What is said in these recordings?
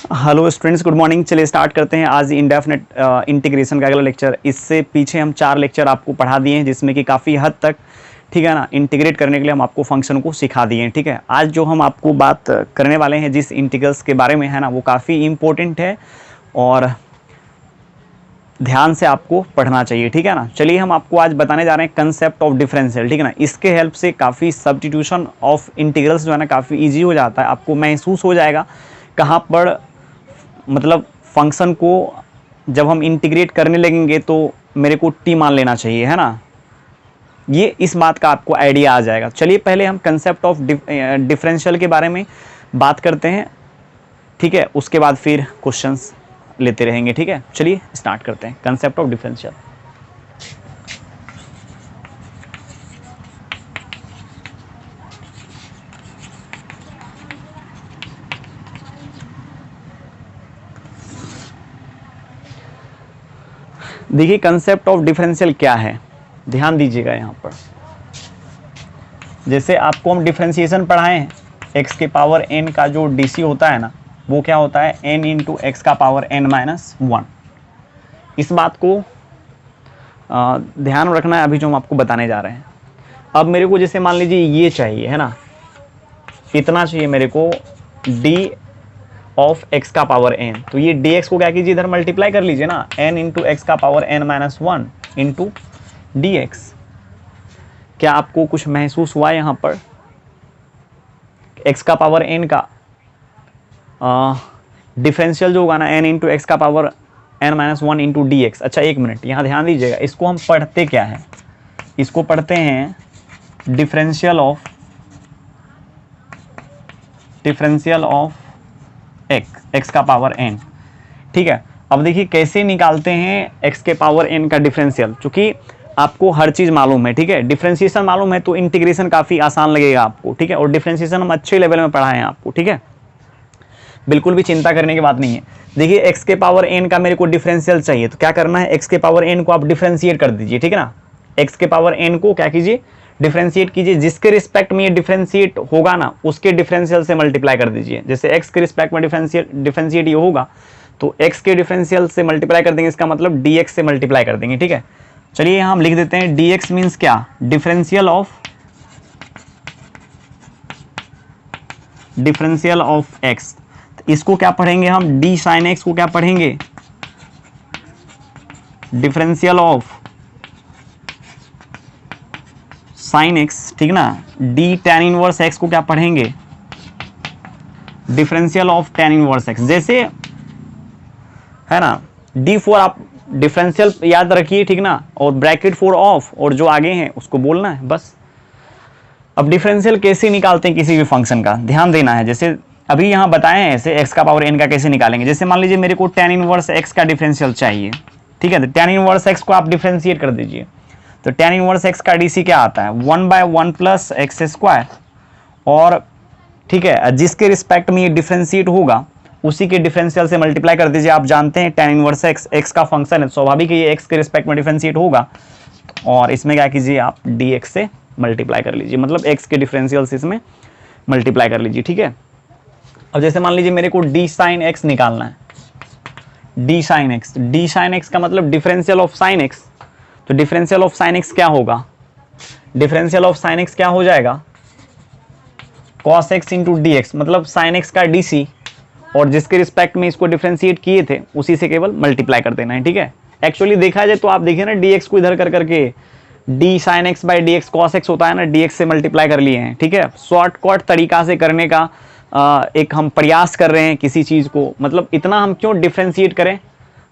Hello students, good morning. चलिए start करते हैं आज इंडेफिनेट इंटीग्रेशन का अगला लेक्चर। इससे पीछे हम 4 लेक्चर आपको पढ़ा दिए हैं, जिसमें कि काफ़ी हद तक, ठीक है ना, इंटीग्रेट करने के लिए हम आपको फंक्शन को सिखा दिए हैं। ठीक है, आज जो हम आपको बात करने वाले हैं जिस इंटीग्रल्स के बारे में है ना, वो काफ़ी इंपॉर्टेंट है और ध्यान से आपको पढ़ना चाहिए। ठीक है ना। चलिए हम आपको आज बताने जा रहे हैं कंसेप्ट ऑफ डिफरेंशियल। ठीक है ना। इसके हेल्प से काफ़ी सब्स्टिट्यूशन ऑफ इंटीग्रल्स जो है ना काफ़ी ईजी हो जाता है। आपको महसूस हो जाएगा कहाँ पर मतलब फंक्शन को जब हम इंटीग्रेट करने लगेंगे तो मेरे को टी मान लेना चाहिए, है ना। ये इस बात का आपको आइडिया आ जाएगा। चलिए पहले हम कंसेप्ट ऑफ डिफरेंशियल के बारे में बात करते हैं, ठीक है। उसके बाद फिर क्वेश्चंस लेते रहेंगे, ठीक है। चलिए स्टार्ट करते हैं कंसेप्ट ऑफ डिफरेंशियल। देखिए कंसेप्ट ऑफ डिफरेंशियल क्या है, ध्यान दीजिएगा यहाँ पर। जैसे आपको हम डिफरेंशिएशन पढ़ाए हैं, x के पावर n का जो dc होता है ना, वो क्या होता है n इंटू एक्स का पावर n-1। इस बात को ध्यान रखना है अभी जो हम आपको बताने जा रहे हैं। अब मेरे को जैसे मान लीजिए ये चाहिए, है ना, इतना चाहिए मेरे को d ऑफ x का पावर n, तो ये dx को क्या कीजिए, इधर मल्टीप्लाई कर लीजिए ना, n इंटू एक्स का पावर n-1 इंटू dx। क्या आपको कुछ महसूस हुआ यहाँ पर? x का पावर n का डिफरेंशियल जो होगा ना n इंटू एक्स का पावर n-1 इंटू dx। अच्छा एक मिनट यहाँ ध्यान दीजिएगा, इसको हम पढ़ते क्या है, इसको पढ़ते हैं डिफरेंशियल ऑफ x का पावर n। ठीक है। अब देखिए कैसे निकालते हैं x के पावर n का डिफरेंशियल। चूंकि आपको हर चीज मालूम है, ठीक है, डिफरेंशिएशन मालूम है, तो इंटीग्रेशन काफी आसान लगेगा आपको, ठीक है। और डिफरेंशिएशन हम अच्छे लेवल में पढ़ाए हैं आपको, ठीक है, बिल्कुल भी चिंता करने की बात नहीं है। देखिए x के पावर n का मेरे को डिफरेंशियल चाहिए, तो क्या करना है, x के पावर n को आप डिफरेंशिएट कर दीजिए, ठीक है ना। x के पावर n को क्या कीजिए, डिफरेंशिएट कीजिए। जिसके रिस्पेक्ट में ये डिफरेंशिएट होगा ना, उसके डिफरेंशियल से मल्टीप्लाई कर दीजिए। जैसे x के रिस्पेक्ट में डिफरेंशिएट ये होगा, तो x के डिफरेंशियल से मल्टीप्लाई कर देंगे, इसका मतलब dx से मल्टीप्लाई कर देंगे, ठीक है। चलिए यहाँ हम लिख देते हैं dx मीन्स क्या, डिफरेंशियल ऑफ x। इसको क्या पढ़ेंगे हम, d साइन x को क्या पढ़ेंगे, डिफरेंशियल ऑफ साइन x, ठीक ना। d tan इनवर्स x को क्या पढ़ेंगे, differential of tan inverse x। जैसे है ना, d4 आप डिफरेंशियल याद रखिए, ठीक ना, और ब्रैकेट 4 ऑफ, और जो आगे हैं उसको बोलना है बस। अब डिफरेंशियल कैसे निकालते हैं किसी भी फंक्शन का, ध्यान देना है। जैसे अभी यहाँ बताए हैं ऐसे x का पावर n का कैसे निकालेंगे। जैसे मान लीजिए मेरे को tan इनवर्स x का डिफरेंशियल चाहिए, ठीक है, तो tan इनवर्स x को आप डिफरेंशिएट कर दीजिए। तो tan इनवर्स x का dc क्या आता है, 1/1 प्लस एक्स स्क्वायर। और ठीक है, जिसके रिस्पेक्ट में ये डिफरेंशिएट होगा उसी के डिफरेंशियल से मल्टीप्लाई कर दीजिए। आप जानते हैं tan इनवर्स x का फंक्शन है, स्वाभाविक है ये x के रिस्पेक्ट में डिफरेंशिएट होगा, और इसमें क्या कीजिए आप dx से मल्टीप्लाई कर लीजिए, मतलब x के डिफरेंशियल से इसमें मल्टीप्लाई कर लीजिए, ठीक है। अब जैसे मान लीजिए मेरे को d साइन x निकालना है, d साइन x का मतलब डिफरेंशियल ऑफ साइन x। तो डिफरेंशियल ऑफ साइन x क्या होगा, डिफरेंशियल ऑफ साइन x क्या हो जाएगा, cos x into D x, मतलब साइन x का dc, और जिसके रिस्पेक्ट में इसको डिफरेंशिएट किए थे उसी से केवल मल्टीप्लाई कर देना है, ठीक है। एक्चुअली देखा जाए तो आप देखिए ना, dx को इधर कर करके d sine x by D X cos X होता है ना, dx से मल्टीप्लाई कर लिए हैं, ठीक है। शॉर्टकट तरीका से करने का एक हम प्रयास कर रहे हैं किसी चीज़ को, मतलब इतना हम क्यों डिफरेंशिएट करें,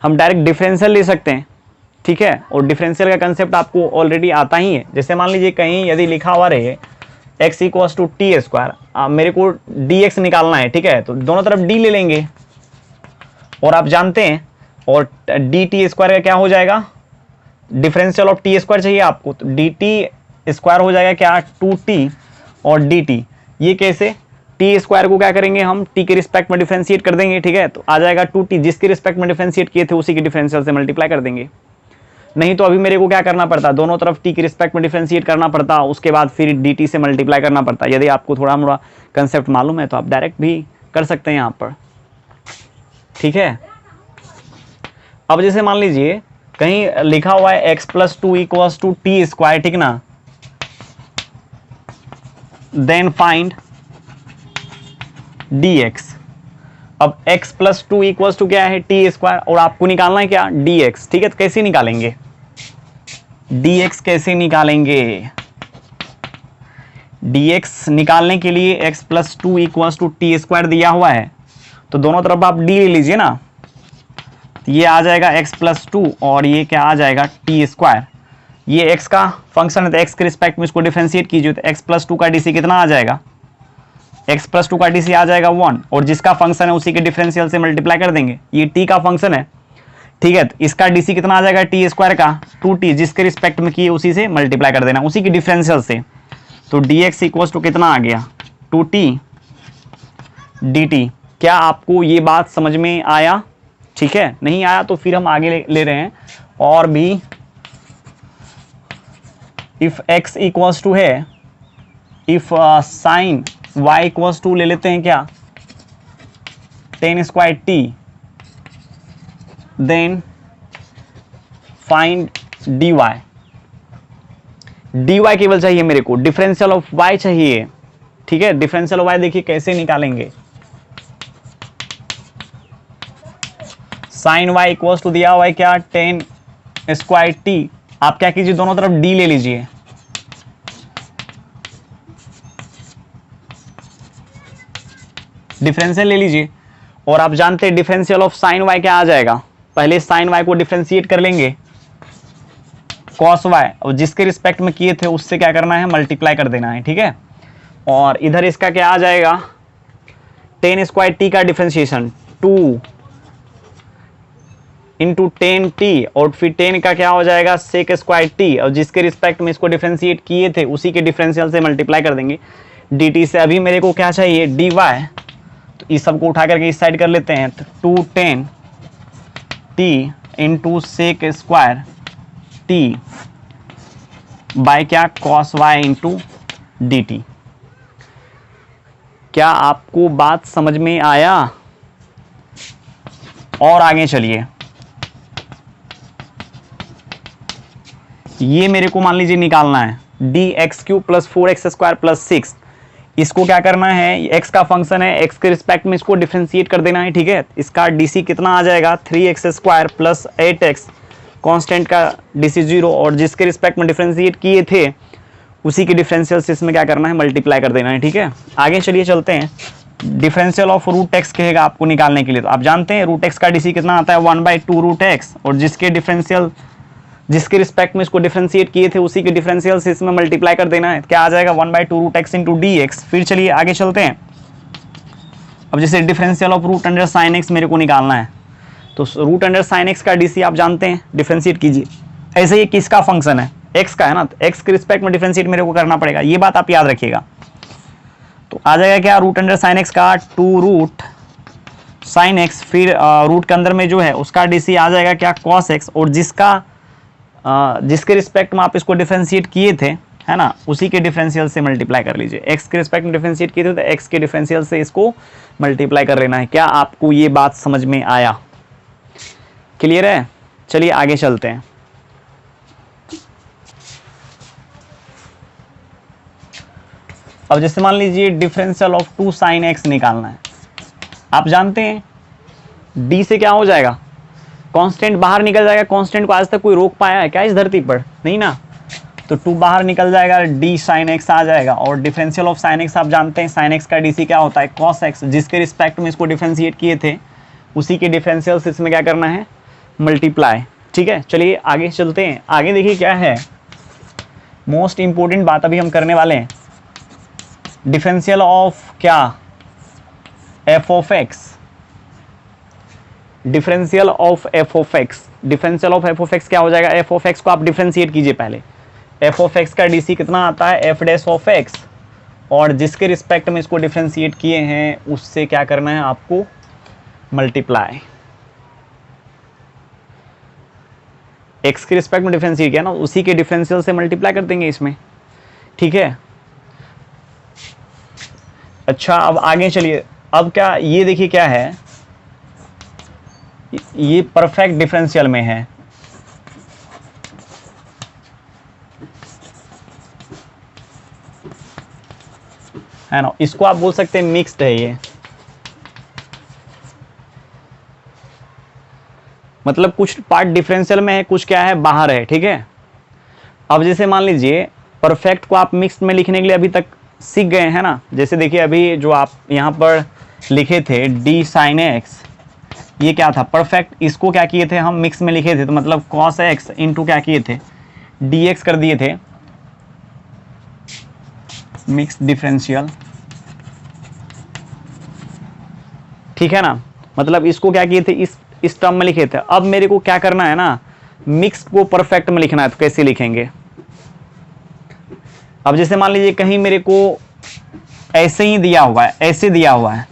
हम डायरेक्ट डिफरेंशियल ले सकते हैं, ठीक है। और डिफरेंशियल का कंसेप्ट आपको ऑलरेडी आता ही है। जैसे मान लीजिए कहीं यदि लिखा हुआ रहे x equals to T square, मेरे को dx निकालना है, ठीक है, तो दोनों तरफ d ले लेंगे, और आप जानते हैं, और dt स्क्वायर का क्या हो जाएगा, डिफरेंशियल ऑफ टी स्क्वायर चाहिए आपको, तो dt स्क्वायर हो जाएगा क्या, 2t और dt। ये कैसे, टी स्क्वायर को क्या करेंगे हम, टी के रिस्पेक्ट में डिफरेंशिएट कर देंगे, ठीक है, तो आ जाएगा 2t, जिसके रिस्पेक्ट में डिफरेंशिएट किए थे उसी के डिफरेंशियल से मल्टीप्लाई कर देंगे। नहीं तो अभी मेरे को क्या करना पड़ता, दोनों तरफ टी के रिस्पेक्ट में डिफरेंशिएट करना पड़ता, उसके बाद फिर dt से मल्टीप्लाई करना पड़ता। यदि आपको थोड़ा मोड़ा कंसेप्ट मालूम है तो आप डायरेक्ट भी कर सकते हैं यहाँ पर। ठीक है। अब जैसे मान लीजिए कहीं लिखा हुआ है x plus two equals to T square, ठीक ना, देन फाइंड dx। अब x plus two equals to क्या है, टी स्क्वायर, और आपको निकालना है क्या, dx, ठीक है। तो कैसे निकालेंगे dx, कैसे निकालेंगे dx? निकालने के लिए x plus two equals to T square दिया हुआ है, तो दोनों तरफ आप d ले लीजिए ना, तो ये आ जाएगा x प्लस टू और ये क्या आ जाएगा टी स्क्वायर। ये x का फंक्शन है तो x के रिस्पेक्ट में इसको डिफरेंशिएट कीजिए, तो x प्लस टू का डी कितना आ जाएगा, x प्लस टू का डी आ जाएगा 1, और जिसका फंक्शन है उसी के डिफरेंशियल से मल्टीप्लाई कर देंगे। ये t का फंक्शन है, ठीक है। तो इसका डी कितना आ जाएगा टी स्क्वायर का 2t, जिसके रिस्पेक्ट में किए उसी से मल्टीप्लाई कर देना, उसी के डिफरेंशियल से। तो dx इक्वल्स टू कितना आ गया 2t dt। क्या आपको ये बात समझ में आया, ठीक है। नहीं आया तो फिर हम आगे ले रहे हैं और भी। इफ x इक्वल्स टू है, if sine y equals to ले लेते हैं क्या, tan square t, then find dy। dy केवल चाहिए मेरे को, डिफरेंशियल ऑफ y चाहिए, ठीक है। डिफरेंशियल ऑफ y देखिए कैसे निकालेंगे। साइन y इक्वल्स टू दिया हुआ है क्या, tan स्क्वायर t। आप क्या कीजिए, दोनों तरफ d ले लीजिए, डिफरेंशियल ले लीजिए, और आप जानते हैं डिफरेंशियल ऑफ साइन y क्या आ जाएगा। पहले साइन y को डिफरेंशिएट कर लेंगे cos y, और जिसके रिस्पेक्ट में किए थे उससे क्या करना है, मल्टीप्लाई कर देना है, ठीक है। और इधर इसका क्या आ जाएगा, tan स्क्वायर t का डिफरेंशिएशन 2 इंटू टेन टी, और फिर 10 का क्या हो जाएगा सेक स्क्वायर टी, और जिसके रिस्पेक्ट में इसको डिफरेंशिएट किए थे उसी के डिफरेंशियल से मल्टीप्लाई कर देंगे dt से। अभी मेरे को क्या चाहिए dy, तो इस सबको उठा करके इस साइड कर लेते हैं, तो 2tan t into sec square t by क्या cos y इंटू dt। क्या आपको बात समझ में आया? और आगे चलिए, ये मेरे को मान लीजिए निकालना है dx³ plus 4x square plus 6। इसको क्या करना है, x का फंक्शन है, x के रिस्पेक्ट में इसको डिफरेंशिएट कर देना है, ठीक है। इसका dc कितना आ जाएगा 3x square plus 8x, constant का dc 0, और जिसके रिस्पेक्ट में डिफरेंशिएट किए थे उसी के डिफरेंशियल से इसमें क्या करना है, मल्टीप्लाई कर देना है, ठीक है। आगे चलिए चलते हैं। डिफरेंशियल ऑफ रूट एक्स कहेगा आपको निकालने के लिए, तो आप जानते हैं रूट एक्स का डी कितना आता है 1/2 रूट एक्स, और जिसके रिस्पेक्ट में इसको डिफरेंशिएट किए थे उसी के डिफरेंशियल से इसमें मल्टीप्लाई कर देना है। क्या आ जाएगा 1/2 root X into D X. फिर चलिए आगे चलते हैं। अब जैसे differential of root under sine X मेरे को निकालना है, तो रूट अंडर साइन एक्स का डी आप जानते हैं, डिफरेंशिएट कीजिए। ऐसे ही किसका फंक्शन है, एक्स का है ना, तो एक्स के रिस्पेक्ट में डिफरेंशिएट मेरे को करना पड़ेगा, ये बात आप याद रखिएगा। तो आ जाएगा क्या रूट अंडर साइन एक्स का 2 रूट साइन एक्स, फिर रूट के अंदर में जो है उसका डी आ जाएगा क्या कॉस एक्स, और जिसके रिस्पेक्ट में आप इसको डिफरेंशिएट किए थे, है ना, उसी के डिफरेंशियल से मल्टीप्लाई कर लीजिए। एक्स के रिस्पेक्ट में डिफरेंशिएट किए थे तो एक्स के डिफरेंशियल से इसको मल्टीप्लाई कर लेना है। क्या आपको ये बात समझ में आया, क्लियर है? चलिए आगे चलते हैं। अब जैसे मान लीजिए डिफरेंशियल ऑफ 2 साइन एक्स निकालना है। आप जानते हैं डी से क्या हो जाएगा, कांस्टेंट बाहर निकल जाएगा। कांस्टेंट को आज तक कोई रोक पाया है क्या इस धरती पर? नहीं ना। तो 2 बाहर निकल जाएगा, डी साइन एक्स आ जाएगा, और डिफरेंशियल ऑफ साइन एक्स आप जानते हैं साइन एक्स का डी क्या होता है कॉस एक्स, जिसके रिस्पेक्ट में इसको डिफरेंशिएट किए थे उसी के डिफरेंशियल से इसमें क्या करना है, मल्टीप्लाई, ठीक है। चलिए आगे चलते हैं। आगे देखिए क्या है, मोस्ट इंपॉर्टेंट बात अभी हम करने वाले हैं। डिफरेंशियल ऑफ क्या, F of x, differential of f of x. Differential of f of x क्या हो जाएगा, एफ ऑफ एक्स को आप डिफरेंशिएट कीजिए पहले। एफ ऑफ एक्स का डीसी कितना आता है एफ डैश ऑफ एक्स, और जिसके रिस्पेक्ट में इसको डिफरेंशिएट किए हैं उससे क्या करना है आपको, मल्टीप्लाई। एक्स के रिस्पेक्ट में डिफरेंशिएट किया ना, उसी के डिफरेंशियल से मल्टीप्लाई कर देंगे इसमें, ठीक है। अच्छा अब आगे चलिए। अब क्या, ये देखिए क्या है, ये परफेक्ट डिफरेंशियल में है, ना। इसको आप बोल सकते हैं मिक्स्ड है ये, मतलब कुछ पार्ट डिफरेंशियल में है, कुछ क्या है बाहर है, ठीक है। अब जैसे मान लीजिए परफेक्ट को आप मिक्स्ड में लिखने के लिए अभी तक सीख गए हैं ना। जैसे देखिए अभी जो आप यहाँ पर लिखे थे डी साइन एक्स, ये क्या था परफेक्ट, इसको क्या किए थे हम मिक्स में लिखे थे, तो मतलब कॉस एक्स इंटू क्या किए थे डी एक्स कर दिए थे, मिक्स डिफरेंशियल, ठीक है ना। मतलब इसको क्या किए थे इस टर्म में लिखे थे। अब मेरे को क्या करना है ना, मिक्स को परफेक्ट में लिखना है, तो कैसे लिखेंगे। अब जैसे मान लीजिए कहीं मेरे को ऐसे ही दिया हुआ है, ऐसे दिया हुआ है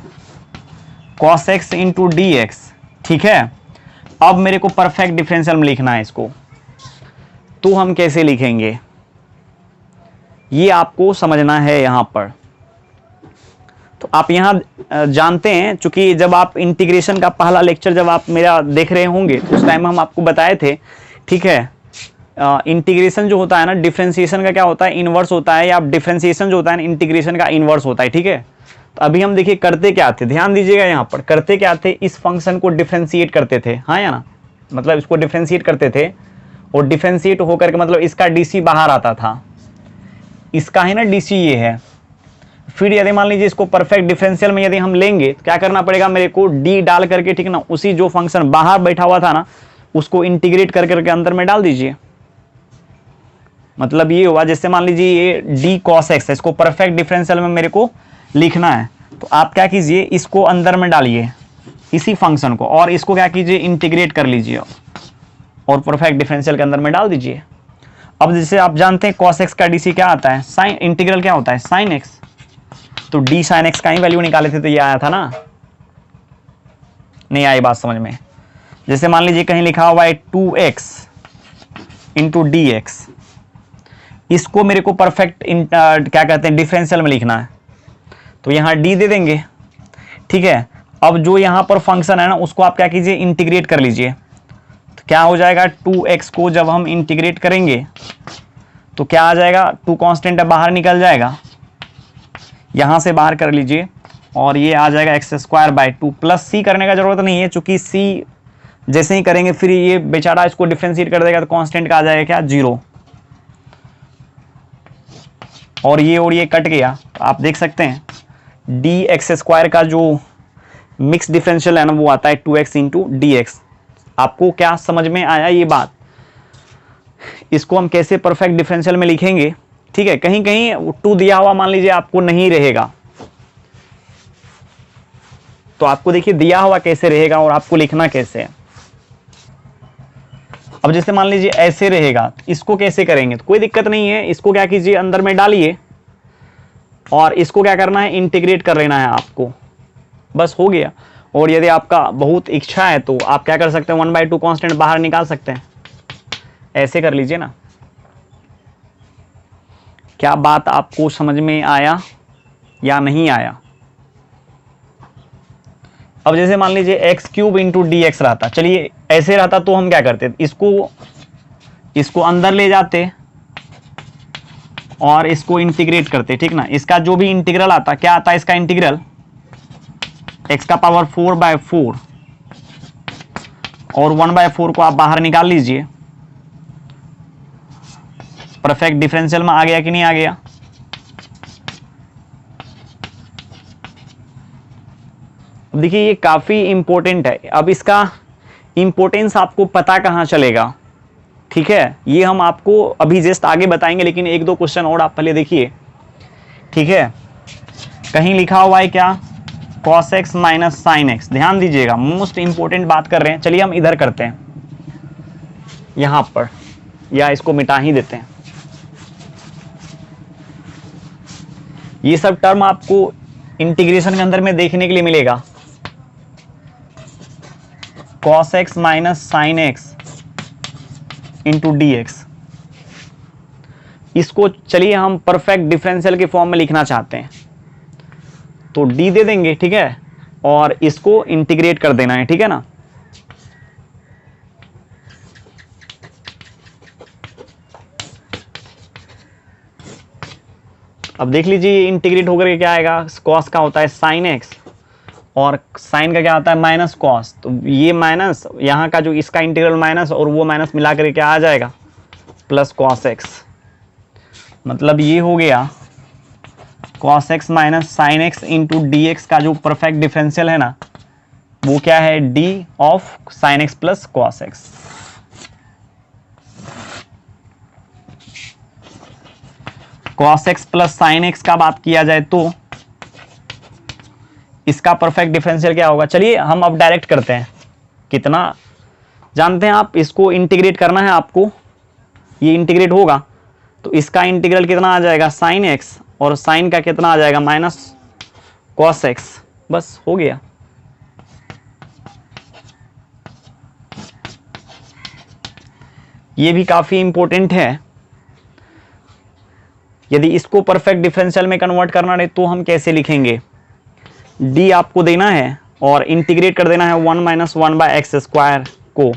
cos x into D x, ठीक है। अब मेरे को परफेक्ट डिफरेंशियल में लिखना है इसको, तो हम कैसे लिखेंगे ये आपको समझना है यहाँ पर। तो आप यहाँ जानते हैं, चूंकि जब आप इंटीग्रेशन का पहला लेक्चर जब आप मेरा देख रहे होंगे तो उस टाइम हम आपको बताए थे, ठीक है। इंटीग्रेशन जो होता है ना, डिफरेंशिएशन का क्या होता है इनवर्स होता है, या डिफरेंशिएशन जो होता है ना इंटीग्रेशन का इनवर्स होता है, ठीक है। तो अभी हम देखिए करते क्या थे, ध्यान दीजिएगा यहाँ पर करते क्या थे, इस फंक्शन को डिफरेंशिएट करते थे, हाँ या ना, मतलब इसको डिफरेंशिएट करते थे, और डिफरेंशिएट होकर के मतलब इसका डीसी बाहर आता था, इसका है ना डीसी ये है। फिर यदि मान लीजिए इसको परफेक्ट डिफरेंशियल में यदि हम लेंगे तो क्या करना पड़ेगा मेरे को, डी डाल करके, ठीक ना, उसी जो फंक्शन बाहर बैठा हुआ था ना उसको इंटीग्रेट कर करके अंदर में डाल दीजिए। मतलब ये हुआ, जैसे मान लीजिए ये डी कॉस एक्स है, इसको परफेक्ट डिफरेंशियल में मेरे को लिखना है, तो आप क्या कीजिए इसको अंदर में डालिए इसी फंक्शन को, और इसको क्या कीजिए इंटीग्रेट कर लीजिए और परफेक्ट डिफरेंशियल के अंदर में डाल दीजिए। अब जैसे आप जानते हैं cos x का डीसी क्या आता है, साइन इंटीग्रल क्या होता है साइन x, तो डी साइन एक्स का ही वैल्यू निकाले थे तो ये आया था ना, नहीं आई बात समझ में। जैसे मान लीजिए कहीं लिखा हुआ है 2x इंटू डी एक्स, इसको मेरे को परफेक्ट क्या कहते हैं डिफरेंशियल में लिखना है, तो यहाँ d दे देंगे, ठीक है। अब जो यहाँ पर फंक्शन है ना उसको आप क्या कीजिए इंटीग्रेट कर लीजिए, तो क्या हो जाएगा 2x को जब हम इंटीग्रेट करेंगे तो क्या आ जाएगा, 2 कांस्टेंट है बाहर निकल जाएगा, यहाँ से बाहर कर लीजिए, और ये आ जाएगा x²/2 प्लस c करने का जरूरत नहीं है, चूंकि c जैसे ही करेंगे फिर ये बेचारा इसको डिफरेंशिएट कर देगा, तो कांस्टेंट का आ जाएगा क्या 0, और ये कट गया। तो आप देख सकते हैं dx² का जो मिक्स डिफरेंशियल है ना वो आता है 2x इंटू डी एक्स। आपको क्या समझ में आया ये बात, इसको हम कैसे परफेक्ट डिफरेंशियल में लिखेंगे, ठीक है। कहीं कहीं 2 दिया हुआ मान लीजिए आपको नहीं रहेगा, तो आपको देखिए दिया हुआ कैसे रहेगा और आपको लिखना कैसे है। अब जैसे मान लीजिए ऐसे रहेगा, इसको कैसे करेंगे, तो कोई दिक्कत नहीं है, इसको क्या कीजिए अंदर में डालिए और इसको क्या करना है इंटीग्रेट कर लेना है आपको, बस हो गया। और यदि आपका बहुत इच्छा है तो आप क्या कर सकते हैं 1/2 कांस्टेंट बाहर निकाल सकते हैं, ऐसे कर लीजिए ना। क्या बात आपको समझ में आया या नहीं आया। अब जैसे मान लीजिए x³ इंटू डी एक्स रहता, चलिए ऐसे रहता तो हम क्या करते, इसको अंदर ले जाते और इसको इंटीग्रेट करते, ठीक ना। इसका जो भी इंटीग्रल आता, क्या आता है इसका इंटीग्रल x⁴/4 और 1/4 को आप बाहर निकाल लीजिए, परफेक्ट डिफरेंशियल में आ गया कि नहीं आ गया। अब देखिए ये काफी इंपॉर्टेंट है, अब इसका इंपॉर्टेंस आपको पता कहां चलेगा, ठीक है। ये हम आपको अभी जस्ट आगे बताएंगे, लेकिन 1-2 क्वेश्चन और आप पहले देखिए, ठीक है। कहीं लिखा हुआ है क्या cos x minus sine x, ध्यान दीजिएगा मोस्ट इंपॉर्टेंट बात कर रहे हैं। चलिए हम इधर करते हैं यहां पर, या इसको मिटा ही देते हैं। ये सब टर्म आपको इंटीग्रेशन के अंदर में देखने के लिए मिलेगा, cos x minus sine x into D x. इसको चलिए हम परफेक्ट डिफरेंशियल के फॉर्म में लिखना चाहते हैं, तो d दे देंगे, ठीक है, और इसको इंटीग्रेट कर देना है, ठीक है ना। अब देख लीजिए इंटीग्रेट होकर के क्या आएगा, कॉस का होता है साइन एक्स और साइन का क्या होता है माइनस कॉस, तो ये माइनस यहाँ का जो इसका इंटीग्रल माइनस और वो माइनस मिला करके क्या आ जाएगा प्लस कॉस एक्स। मतलब ये हो गया cos x minus sine x into D X का जो परफेक्ट डिफरेंशियल है ना वो क्या है D of sine x plus cos x. Cos x plus sign X का बात किया जाए तो इसका परफेक्ट डिफरेंशियल क्या होगा, चलिए हम अब डायरेक्ट करते हैं। कितना जानते हैं आप, इसको इंटीग्रेट करना है आपको, ये इंटीग्रेट होगा तो इसका इंटीग्रल कितना आ जाएगा साइन एक्स और साइन का कितना आ जाएगा माइनस कॉस एक्स, बस हो गया। ये भी काफी इंपॉर्टेंट है। यदि इसको परफेक्ट डिफरेंशियल में कन्वर्ट करना है तो हम कैसे लिखेंगे, डी आपको देना है और इंटीग्रेट कर देना है 1 माइनस 1 बाय एक्स स्क्वायर को,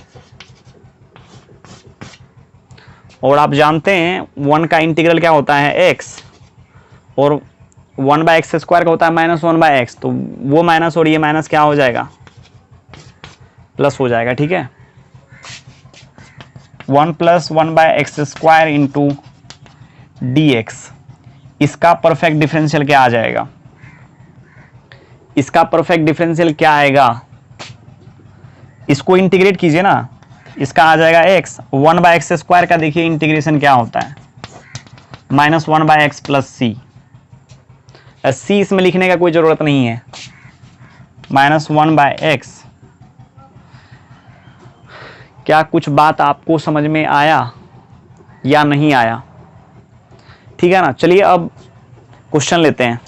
और आप जानते हैं 1 का इंटीग्रल क्या होता है x और 1 बाय एक्स स्क्वायर का होता है माइनस 1 बाय एक्स, तो वो माइनस और ये माइनस क्या हो जाएगा प्लस हो जाएगा। ठीक है, 1 plus 1 by X square into D X, इसका परफेक्ट डिफरेंशियल क्या आ जाएगा, इसका परफेक्ट डिफरेंशियल क्या आएगा, इसको इंटीग्रेट कीजिए ना, इसका आ जाएगा x 1 बाय एक्स स्क्वायर का देखिए इंटीग्रेशन क्या होता है माइनस 1 बाय एक्स प्लस सी, सी इसमें लिखने का कोई जरूरत नहीं है, माइनस 1 बाय एक्स। क्या कुछ बात आपको समझ में आया या नहीं आया, ठीक है ना। चलिए अब क्वेश्चन लेते हैं।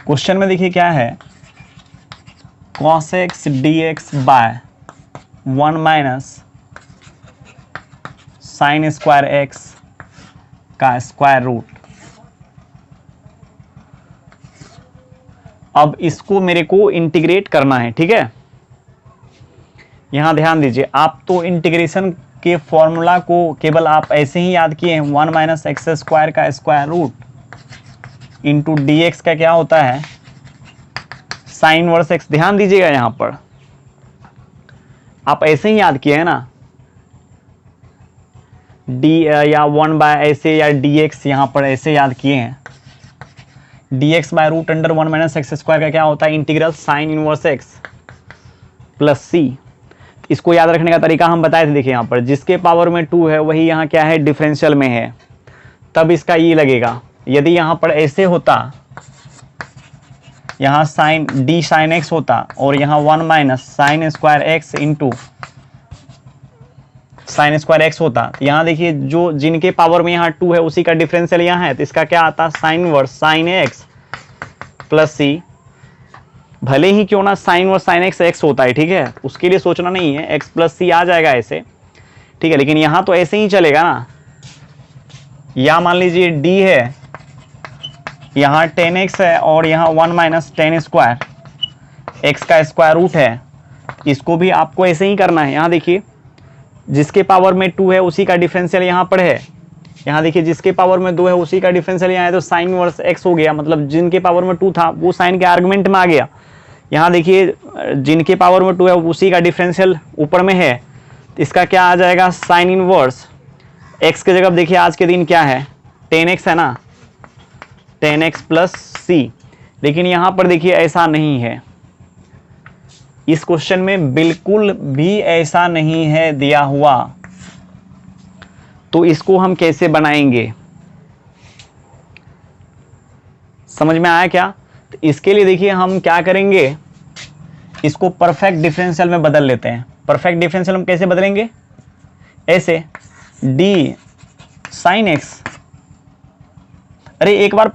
क्वेश्चन में देखिए क्या है, cos x dx by 1 minus sine square X का स्क्वायर रूट। अब इसको मेरे को इंटीग्रेट करना है, ठीक है। यहां ध्यान दीजिए, आप तो इंटीग्रेशन के फॉर्मूला को केवल आप ऐसे ही याद किए हैं, 1 माइनस एक्स स्क्वायर का square root into D X का क्या होता है साइन इनवर्स एक्स। ध्यान दीजिएगा, यहां पर आप ऐसे ही याद किए हैं ना, डी या 1 बाय ऐसे या डी एक्स यहां पर ऐसे याद किए हैं, d x by root under 1 minus x square का क्या होता है integral sine inverse x plus c. इसको याद रखने का तरीका हम बताए थे, देखिए यहाँ पर जिसके पावर में 2 है वही यहाँ क्या है डिफरेंशियल में है, तब इसका ये लगेगा। यदि यहाँ पर ऐसे होता, यहाँ साइन डी साइन एक्स होता और यहाँ 1 minus sine square x into sine square x होता, यहाँ देखिए जो जिनके पावर में यहाँ 2 है उसी का डिफरेंशियल यहाँ है, तो इसका क्या आता sine verse sine x plus c. भले ही क्यों ना sine verse sine x x होता है, ठीक है, उसके लिए सोचना नहीं है, एक्स प्लस सी आ जाएगा ऐसे, ठीक है, लेकिन यहाँ तो ऐसे ही चलेगा ना। या मान लीजिए डी है, यहाँ 10x है और यहाँ 1 माइनस 10 स्क्वायर एक्स का स्क्वायर रूट है, इसको भी आपको ऐसे ही करना है। यहाँ देखिए जिसके पावर में 2 है उसी का डिफरेंशियल यहाँ पर है, यहाँ देखिए जिसके पावर में 2 है उसी का डिफरेंशियल यहाँ है, तो साइन वर्स एक्स हो गया, मतलब जिनके पावर में 2 था वो साइन के आर्गुमेंट में आ गया। यहाँ देखिए जिनके पावर में 2 है उसी का डिफरेंशियल ऊपर में है, तो इसका क्या आ जाएगा साइन इनवर्स एक्स की जगह देखिए आज के दिन क्या है 10x है ना, 10x प्लस सी। लेकिन यहाँ पर देखिए ऐसा नहीं है, इस क्वेश्चन में बिल्कुल भी ऐसा नहीं है दिया हुआ, तो इसको हम कैसे बनाएंगे, समझ में आया क्या। तो इसके लिए देखिए हम क्या करेंगे, इसको परफेक्ट डिफरेंशियल में बदल लेते हैं। परफेक्ट डिफरेंशियल हम कैसे बदलेंगे, ऐसे डी साइन एक्स, अरे एक बार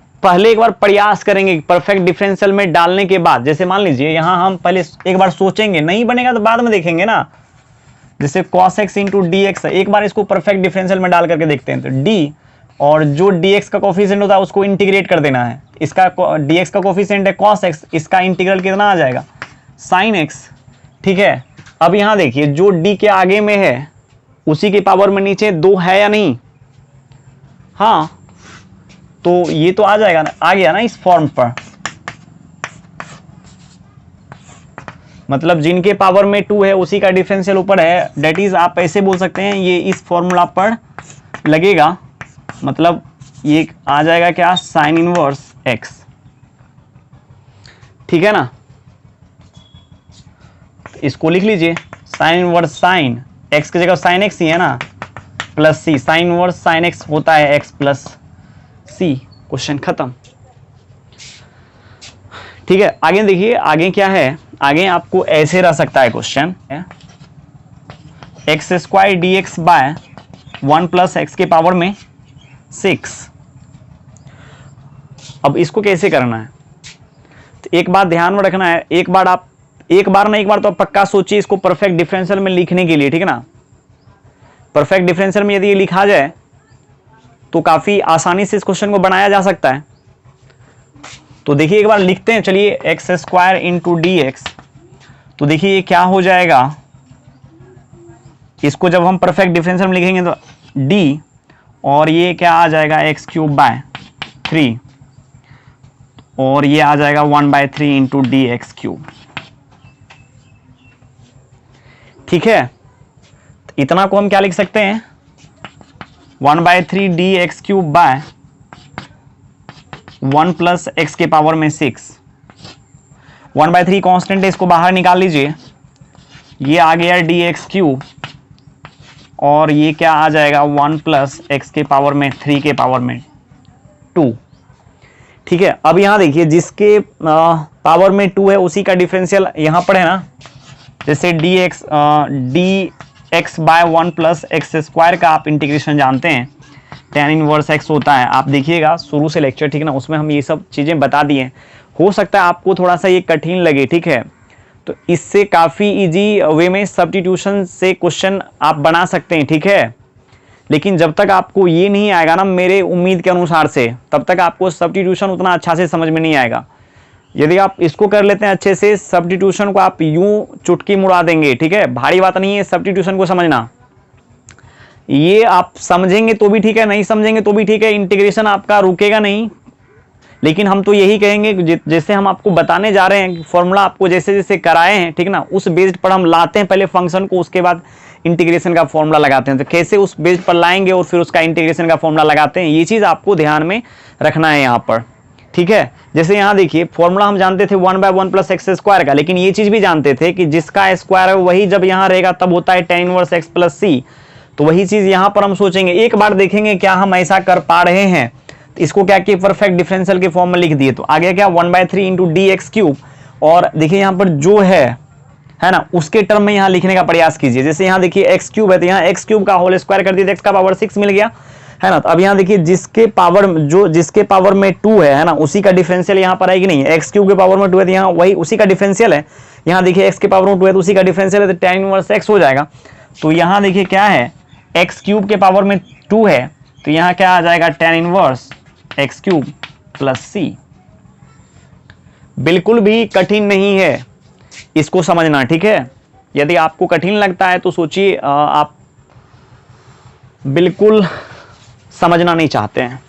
प्रयास करेंगे परफेक्ट डिफरेंशियल में डालने के बाद। जैसे मान लीजिए यहाँ हम पहले एक बार सोचेंगे, नहीं बनेगा तो बाद में देखेंगे ना, जैसे cos x into D x, एक बार इसको परफेक्ट डिफरेंशियल में डाल करके देखते हैं। तो d और जो dx का कोफिशिएंट होता है उसको इंटीग्रेट कर देना है, इसका dx का कोफिशिएंट है cos x, इसका इंटीग्रल कितना आ जाएगा sin x, ठीक है। अब यहाँ देखिए जो d के आगे में है उसी के पावर में नीचे 2 है या नहीं? हाँ, तो ये तो आ जाएगा ना, आ गया ना इस फॉर्म पर। मतलब जिनके पावर में 2 है उसी का डिफरेंशियल ऊपर है, डेट इज आप ऐसे बोल सकते हैं ये इस फॉर्मूला पर लगेगा। मतलब ये आ जाएगा क्या, साइन इनवर्स एक्स। ठीक है ना, इसको लिख लीजिए, साइन इनवर्स साइन एक्स की जगह साइन एक्स ही है ना, प्लस सी। साइन इनवर्स साइन एक्स होता है एक्स प्लस सी। क्वेश्चन खत्म। ठीक है, आगे देखिए, आगे क्या है, आगे आपको ऐसे रह सकता है question, X square D x by 1 plus X के पावर में 6। अब इसको कैसे करना है, तो एक बात ध्यान में रखना है, एक बार तो आप पक्का सोचिए इसको परफेक्ट डिफरेंशियल में लिखने के लिए। ठीक है ना, परफेक्ट डिफरेंशियल में यदि ये लिखा जाए तो काफी आसानी से इस क्वेश्चन को बनाया जा सकता है। तो देखिए एक बार लिखते हैं, चलिए x square into D x. तो देखिए ये क्या हो जाएगा, इसको जब हम परफेक्ट डिफरेंशियल में लिखेंगे तो डी, और ये क्या आ जाएगा एक्स क्यूब बाय 3, और ये आ जाएगा 1/3 इंटू डी एक्स क्यूब। ठीक है, तो इतना को हम क्या लिख सकते हैं, 1/3 D x cube by 1 plus X के पावर में 6। 1/3 कांस्टेंट है, इसको बाहर निकाल लीजिए, ये आ गया डी एक्स क्यूब, और ये क्या आ जाएगा 1 प्लस एक्स के पावर में 3 के पावर में 2। ठीक है, अब यहां देखिए जिसके पावर में 2 है उसी का डिफरेंशियल यहां पर है ना, जैसे D x by 1 plus x square का आप इंटीग्रेशन जानते हैं, tan इनवर्स एक्स होता है। आप देखिएगा शुरू से लेक्चर, ठीक है ना, उसमें हम ये सब चीजें बता दिए। हो सकता है आपको थोड़ा सा ये कठिन लगे, ठीक है, तो इससे काफी इजी वे में सब्स्टिट्यूशन से क्वेश्चन आप बना सकते हैं। ठीक है, लेकिन जब तक आपको ये नहीं आएगा ना मेरे उम्मीद के अनुसार से, तब तक आपको सब्स्टिट्यूशन उतना अच्छा से समझ में नहीं आएगा। यदि आप इसको कर लेते हैं अच्छे से, सब्स्टिट्यूशन को आप यूं चुटकी मुड़ा देंगे। ठीक है, भारी बात नहीं है सब्स्टिट्यूशन को समझना, ये आप समझेंगे तो भी ठीक है, नहीं समझेंगे तो भी ठीक है, इंटीग्रेशन आपका रुकेगा नहीं। लेकिन हम तो यही कहेंगे जैसे हम आपको बताने जा रहे हैं, फॉर्मूला आपको जैसे जैसे कराए हैं, ठीक ना, उस बेस्ड पर हम लाते हैं पहले फंक्शन को, उसके बाद इंटीग्रेशन का फॉर्मूला लगाते हैं। तो कैसे उस बेस्ड पर लाएंगे और फिर उसका इंटीग्रेशन का फॉर्मूला लगाते हैं, ये चीज आपको ध्यान में रखना है यहाँ पर। ठीक है, जैसे यहाँ देखिए फॉर्मूला हम जानते थे 1/1 प्लस एक्स स्क्वायर का, लेकिन ये चीज भी जानते थे कि जिसका स्क्वायर है वही जब यहाँ रहेगा तब होता है tan इनवर्स एक्स प्लस सी। तो वही चीज यहाँ पर हम सोचेंगे, एक बार देखेंगे क्या हम ऐसा कर पा रहे हैं। तो इसको क्या किया, परफेक्ट डिफरेंशियल के फॉर्म में लिख दिए। तो आगे क्या 1/3 इंटू डी एक्स क्यूब, और देखिए यहाँ पर जो है ना, उसके टर्म में यहाँ लिखने का प्रयास कीजिए। जैसे यहाँ देखिए एक्स क्यूब है, तो यहाँ एक्स क्यूब का होल स्क्वायर कर दिए, एक्स का पावर 6 मिल गया, है ना। तो अब यहाँ देखिए जिसके पावर में 2 है ना, उसी का डिफरेंशियल यहाँ पर है कि नहीं, एक्स क्यूब के पावर में 2 है तो यहाँ वही उसी का डिफरेंशियल है। यहाँ देखिए एक्स के पावर में 2 है तो उसी का डिफरेंशियल है, तो tan इनवर्स एक्स हो जाएगा। तो यहाँ देखिए क्या है, एक्स क्यूब के पावर में 2 है तो यहाँ क्या आ जाएगा, tan inverse x cube plus c. बिल्कुल भी कठिन नहीं है इसको समझना। ठीक है, यदि आपको कठिन लगता है तो सोचिए आप बिल्कुल समझना नहीं चाहते हैं।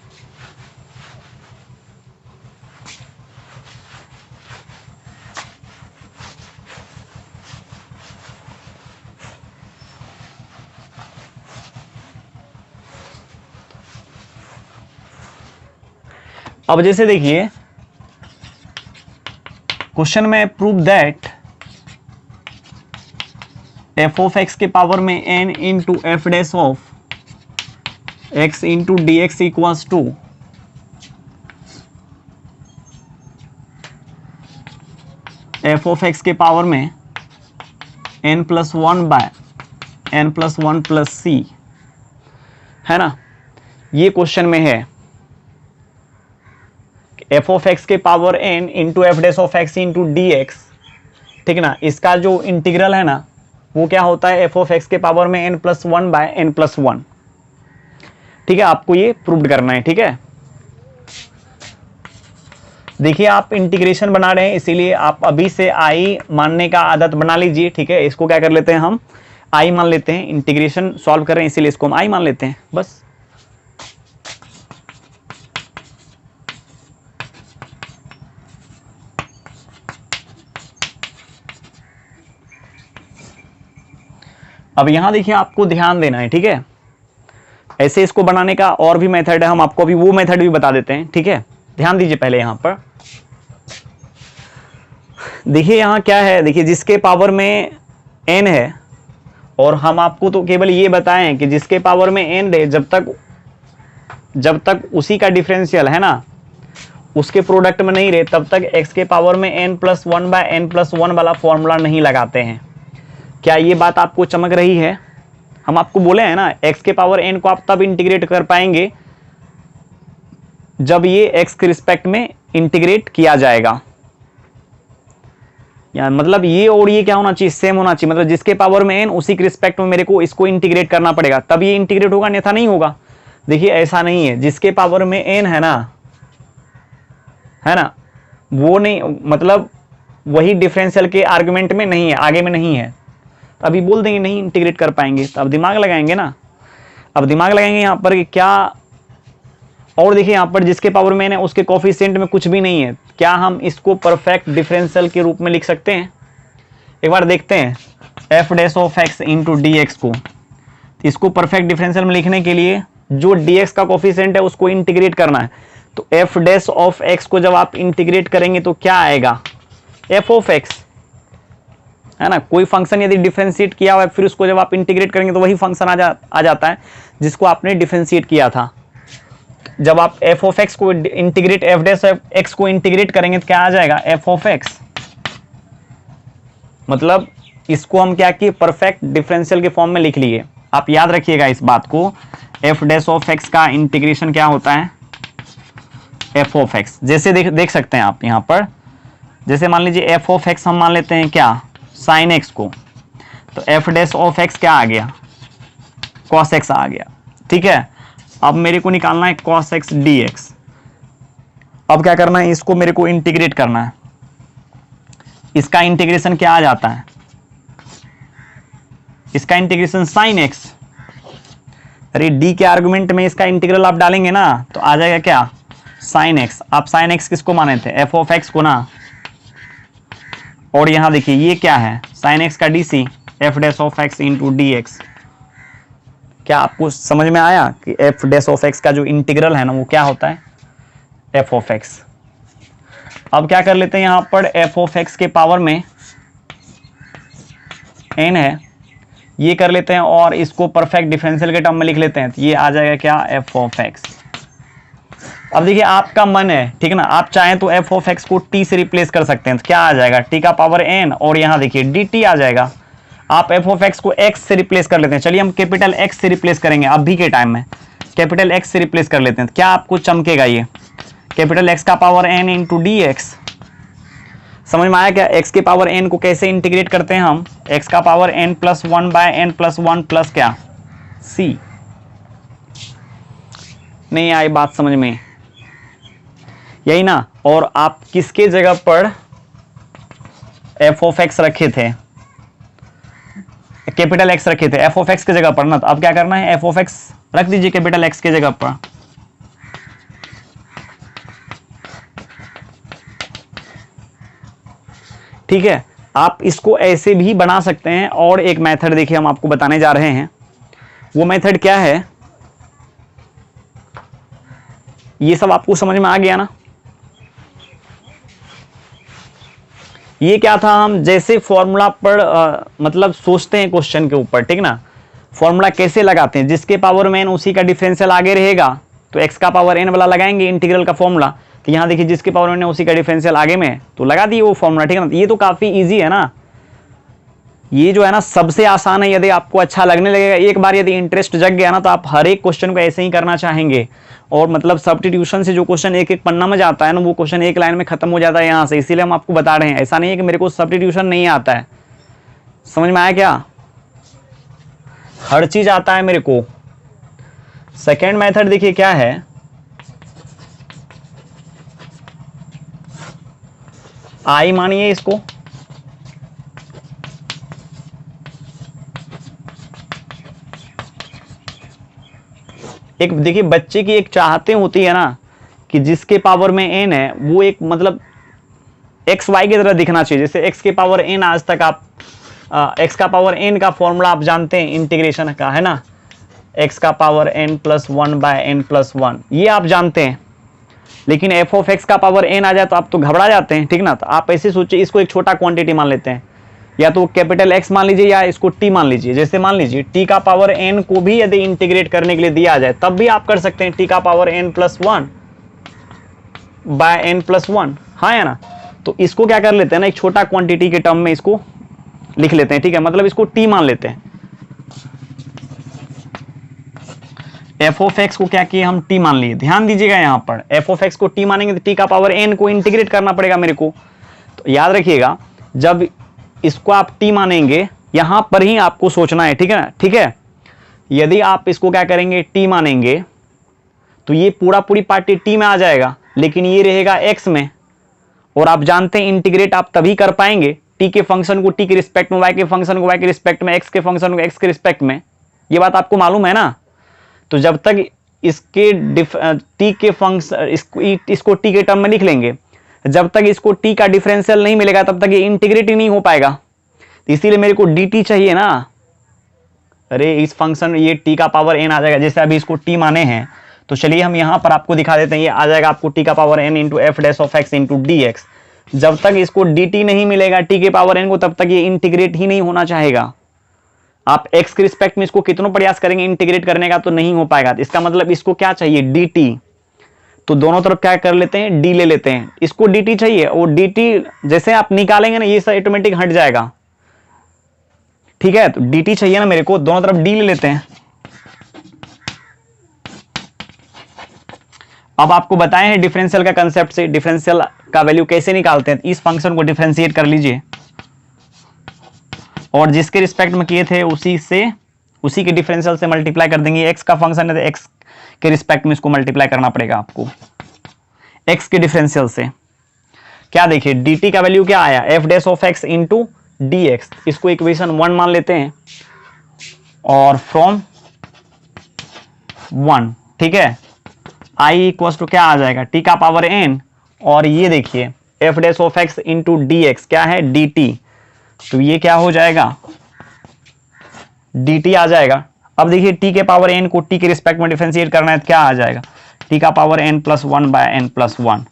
अब जैसे देखिए क्वेश्चन में prove that f of x के पावर में n into f dash of x into D x equals to f of x के पावर में n plus 1 by n plus 1 plus c, है ना। ये क्वेश्चन में है एफ ऑफ एक्स के power n into f dash of x into D x, ठीक है ना, इसका जो इंटीग्रल है ना वो क्या होता है, एफ ऑफ एक्स के पावर में n plus 1 by n plus 1। ठीक है, आपको ये प्रूव करना है। ठीक है, देखिए आप इंटीग्रेशन बना रहे हैं इसीलिए आप अभी से आई मानने का आदत बना लीजिए। ठीक है, इसको क्या कर लेते हैं हम आई मान लेते हैं, इंटीग्रेशन सॉल्व कर रहे हैं इसीलिए इसको हम आई मान लेते हैं बस। अब यहां देखिए आपको ध्यान देना है, ठीक है। ऐसे इसको बनाने का और भी मेथड है, हम आपको अभी वो मेथड भी बता देते हैं, ठीक है। ध्यान दीजिए पहले यहां पर देखिए यहां क्या है, देखिए जिसके पावर में n है, और हम आपको तो केवल ये बताएं कि जिसके पावर में n रहे, जब तक उसी का डिफरेंशियल है ना उसके प्रोडक्ट में नहीं रहे, तब तक x के पावर में n+1/n+1 वाला फॉर्मूला नहीं लगाते हैं। क्या ये बात आपको चमक रही है? हम आपको बोले हैं ना x के पावर n को आप तब इंटीग्रेट कर पाएंगे जब ये x के रिस्पेक्ट में इंटीग्रेट किया जाएगा। या मतलब ये और ये क्या होना चाहिए, सेम होना चाहिए। मतलब जिसके पावर में n उसी के रिस्पेक्ट में मेरे को इसको इंटीग्रेट करना पड़ेगा, तब ये इंटीग्रेट होगा, अन्यथा नहीं होगा। देखिए ऐसा नहीं है, जिसके पावर में n है ना वो नहीं, मतलब वही डिफरेंशियल के आर्गुमेंट में नहीं है, आगे में नहीं है, तो अभी बोल देंगे नहीं इंटीग्रेट कर पाएंगे। तो अब दिमाग लगाएंगे ना, अब दिमाग लगाएंगे यहाँ पर कि क्या। और देखिए यहाँ पर जिसके पावर में n है उसके कोफिशिएंट में कुछ भी नहीं है, क्या हम इसको परफेक्ट डिफरेंशियल के रूप में लिख सकते हैं? एक बार देखते हैं f' इंटू डी एक्स को। इसको परफेक्ट डिफरेंशियल में लिखने के लिए जो dx का कोफिशिएंट है उसको इंटीग्रेट करना है। तो f' को जब आप इंटीग्रेट करेंगे तो क्या आएगा, f है ना। कोई फंक्शन यदि डिफरेंशिएट किया हुआ है फिर उसको जब आप इंटीग्रेट करेंगे तो वही फंक्शन आ जाता है जिसको आपने डिफरेंशिएट किया था। जब आप f को इंटीग्रेट f' को इंटीग्रेट करेंगे तो क्या आ जाएगा, f। मतलब इसको हम क्या किए, परफेक्ट डिफरेंशियल के फॉर्म में लिख लिए। आप याद रखिएगा इस बात को, f' का इंटीग्रेशन क्या होता है, f। जैसे देख सकते हैं आप यहाँ पर, जैसे मान लीजिए f हम मान लेते हैं क्या, sin x को, तो f' क्या आ गया, cos x आ गया, ठीक है। अब मेरे को निकालना है cos x dx। अब क्या करना है, इसको मेरे को इंटीग्रेट करना है। इसका इंटीग्रेशन क्या आ जाता है, इसका इंटीग्रेशन sin x। अरे d के आर्गुमेंट में इसका इंटीग्रल आप डालेंगे ना तो आ जाएगा क्या, sin x। आप sin x किसको माने थे, f को ना। और यहां देखिए ये क्या है, sin x का dc f' into D x. क्या आपको समझ में आया कि f' का जो इंटीग्रल है ना वो क्या होता है, f। अब क्या कर लेते हैं, यहां पर f के पावर में n है, ये कर लेते हैं और इसको परफेक्ट डिफरेंशियल के टर्म में लिख लेते हैं, तो ये आ जाएगा क्या, f। अब देखिए आपका मन है, ठीक है ना, आप चाहें तो f को t से रिप्लेस कर सकते हैं, तो क्या आ जाएगा, t का पावर n, और यहां देखिए dt आ जाएगा। आप f को x से रिप्लेस कर लेते हैं। चलिए हम कैपिटल X से रिप्लेस करेंगे, अभी के टाइम में कैपिटल X से रिप्लेस कर लेते हैं, तो क्या आपको चमकेगा, ये कैपिटल X का power n into D x. समझ में आया क्या, x के पावर n को कैसे इंटीग्रेट करते हैं हम, x का पावर n+1/n+1 प्लस क्या, c। नहीं आई बात समझ में, यही ना। और आप किसके जगह पर f रखे थे, कैपिटल X रखे थे f के जगह पर ना, तो अब क्या करना है, f रख दीजिए कैपिटल X के जगह पर। ठीक है, आप इसको ऐसे भी बना सकते हैं। और एक मेथड देखिए हम आपको बताने जा रहे हैं, वो मेथड क्या है, ये सब आपको समझ में आ गया ना। ये क्या था, हम जैसे फॉर्मूला पर मतलब सोचते हैं क्वेश्चन के ऊपर, ठीक ना, फॉर्मूला कैसे लगाते हैं, जिसके पावर में n उसी का डिफरेंशियल आगे रहेगा, तो x का पावर n वाला लगाएंगे इंटीग्रल का फॉर्मूला। तो यहाँ देखिए जिसके पावर में n उसी का डिफरेंशियल आगे में, तो लगा दिए वो फॉर्मूला, ठीक है ना। ये तो काफी इजी है ना, ये जो है ना सबसे आसान है। यदि आपको अच्छा लगने लगेगा, एक बार यदि इंटरेस्ट जग गया ना, तो आप हर एक क्वेश्चन को ऐसे ही करना चाहेंगे। और मतलब सब्स्टिट्यूशन से जो क्वेश्चन एक एक पन्ना में जाता है ना, वो क्वेश्चन एक लाइन में खत्म हो जाता है यहाँ से। इसीलिए हम आपको बता रहे हैं, ऐसा नहीं है कि मेरे को सब्स्टिट्यूशन नहीं आता है। समझ में आया क्या, हर चीज आता है मेरे को। सेकेंड मेथड देखिए क्या है, आई मानिए इसको, एक देखिए बच्चे की एक चाहते होती है ना कि जिसके पावर में n है वो एक मतलब एक्स वाई की तरह दिखना चाहिए। जैसे x के पावर n, आज तक आप x का पावर n का फॉर्मूला आप जानते हैं इंटीग्रेशन का, है ना, x का पावर n प्लस 1/n+1, ये आप जानते हैं। लेकिन f ऑफ x का पावर n आ जाए तो आप तो घबरा जाते हैं, ठीक ना। तो आप ऐसे सोचिए, इसको एक छोटा क्वांटिटी मान लेते हैं, या तो कैपिटल X मान लीजिए या इसको t मान लीजिए। जैसे मान लीजिए t का पावर n को भी यदि इंटीग्रेट करने के लिए दिया जाए तब भी आप कर सकते हैं, t का पावर n+1/n+1, हाँ या ना। तो इसको क्या कर लेते हैं ना, एक छोटा क्वांटिटी के टर्म में इसको लिख लेते हैं, ठीक है, मतलब इसको t मान लेते हैं। f ऑफ x को क्या किए हम, t मान लिए। ध्यान दीजिएगा यहाँ पर f ऑफ x को t मानेंगे तो t का पावर n को इंटीग्रेट करना पड़ेगा मेरे को। तो याद रखिएगा, जब इसको आप t मानेंगे यहां पर ही आपको सोचना है, ठीक है ना, ठीक है। यदि आप इसको क्या करेंगे, t मानेंगे तो ये पूरी पार्टी t में आ जाएगा, लेकिन ये रहेगा x में। और आप जानते हैं इंटीग्रेट आप तभी कर पाएंगे t के फंक्शन को t के रिस्पेक्ट में, y के फंक्शन को y के रिस्पेक्ट में, x के फंक्शन को x के रिस्पेक्ट में। ये बात आपको मालूम है ना। तो जब तक इसके t के फंक्शन इसको t के टर्म में लिख लेंगे, जब तक इसको t का डिफरेंशियल नहीं मिलेगा तब तक ये इंटीग्रेट ही नहीं हो पाएगा। इसीलिए मेरे को dt चाहिए ना। अरे इस फंक्शन ये t का पावर n आ जाएगा, जैसे अभी इसको t माने हैं तो चलिए हम यहां पर आपको दिखा देते हैं। ये आ जाएगा आपको t का power n into f dash of x into dx। जब तक इसको dt नहीं मिलेगा t के पावर n को, तब तक ये इंटीग्रेट ही नहीं होना चाहेगा। आप x के रिस्पेक्ट में इसको कितना प्रयास करेंगे इंटीग्रेट करने का तो नहीं हो पाएगा। इसका मतलब इसको क्या चाहिए, dt। तो दोनों तरफ क्या कर लेते हैं, d ले लेते हैं। इसको dt चाहिए और dt जैसे आप निकालेंगे ना ये सब ऑटोमेटिक हट जाएगा, ठीक है। तो dt चाहिए ना मेरे को, दोनों तरफ d ले लेते हैं। अब आपको बताए हैं डिफरेंशियल का कंसेप्ट से डिफरेंशियल का वैल्यू कैसे निकालते हैं। इस फंक्शन को डिफरेंशिएट कर लीजिए और जिसके रिस्पेक्ट में किए थे उसी के डिफरेंशियल से मल्टीप्लाई कर देंगे। x का फंक्शन है तो x के रिस्पेक्ट में इसको मल्टीप्लाई करना पड़ेगा आपको x के डिफरेंशियल से। क्या देखिए dt का वैल्यू क्या आया, F dash of x into dx। इसको इक्वेशन 1 मान लेते हैं और फ्रॉम 1, ठीक है, i इक्वल्स टू क्या आ जाएगा, t का पावर n, और ये देखिए F dash of x into dx क्या है, dt। तो ये क्या हो जाएगा, dt आ जाएगा। अब देखिए t के पावर n को t के रिस्पेक्ट में डिफरेंशिएट करना है तो क्या आ जाएगा, t का पावर n+1/n+1।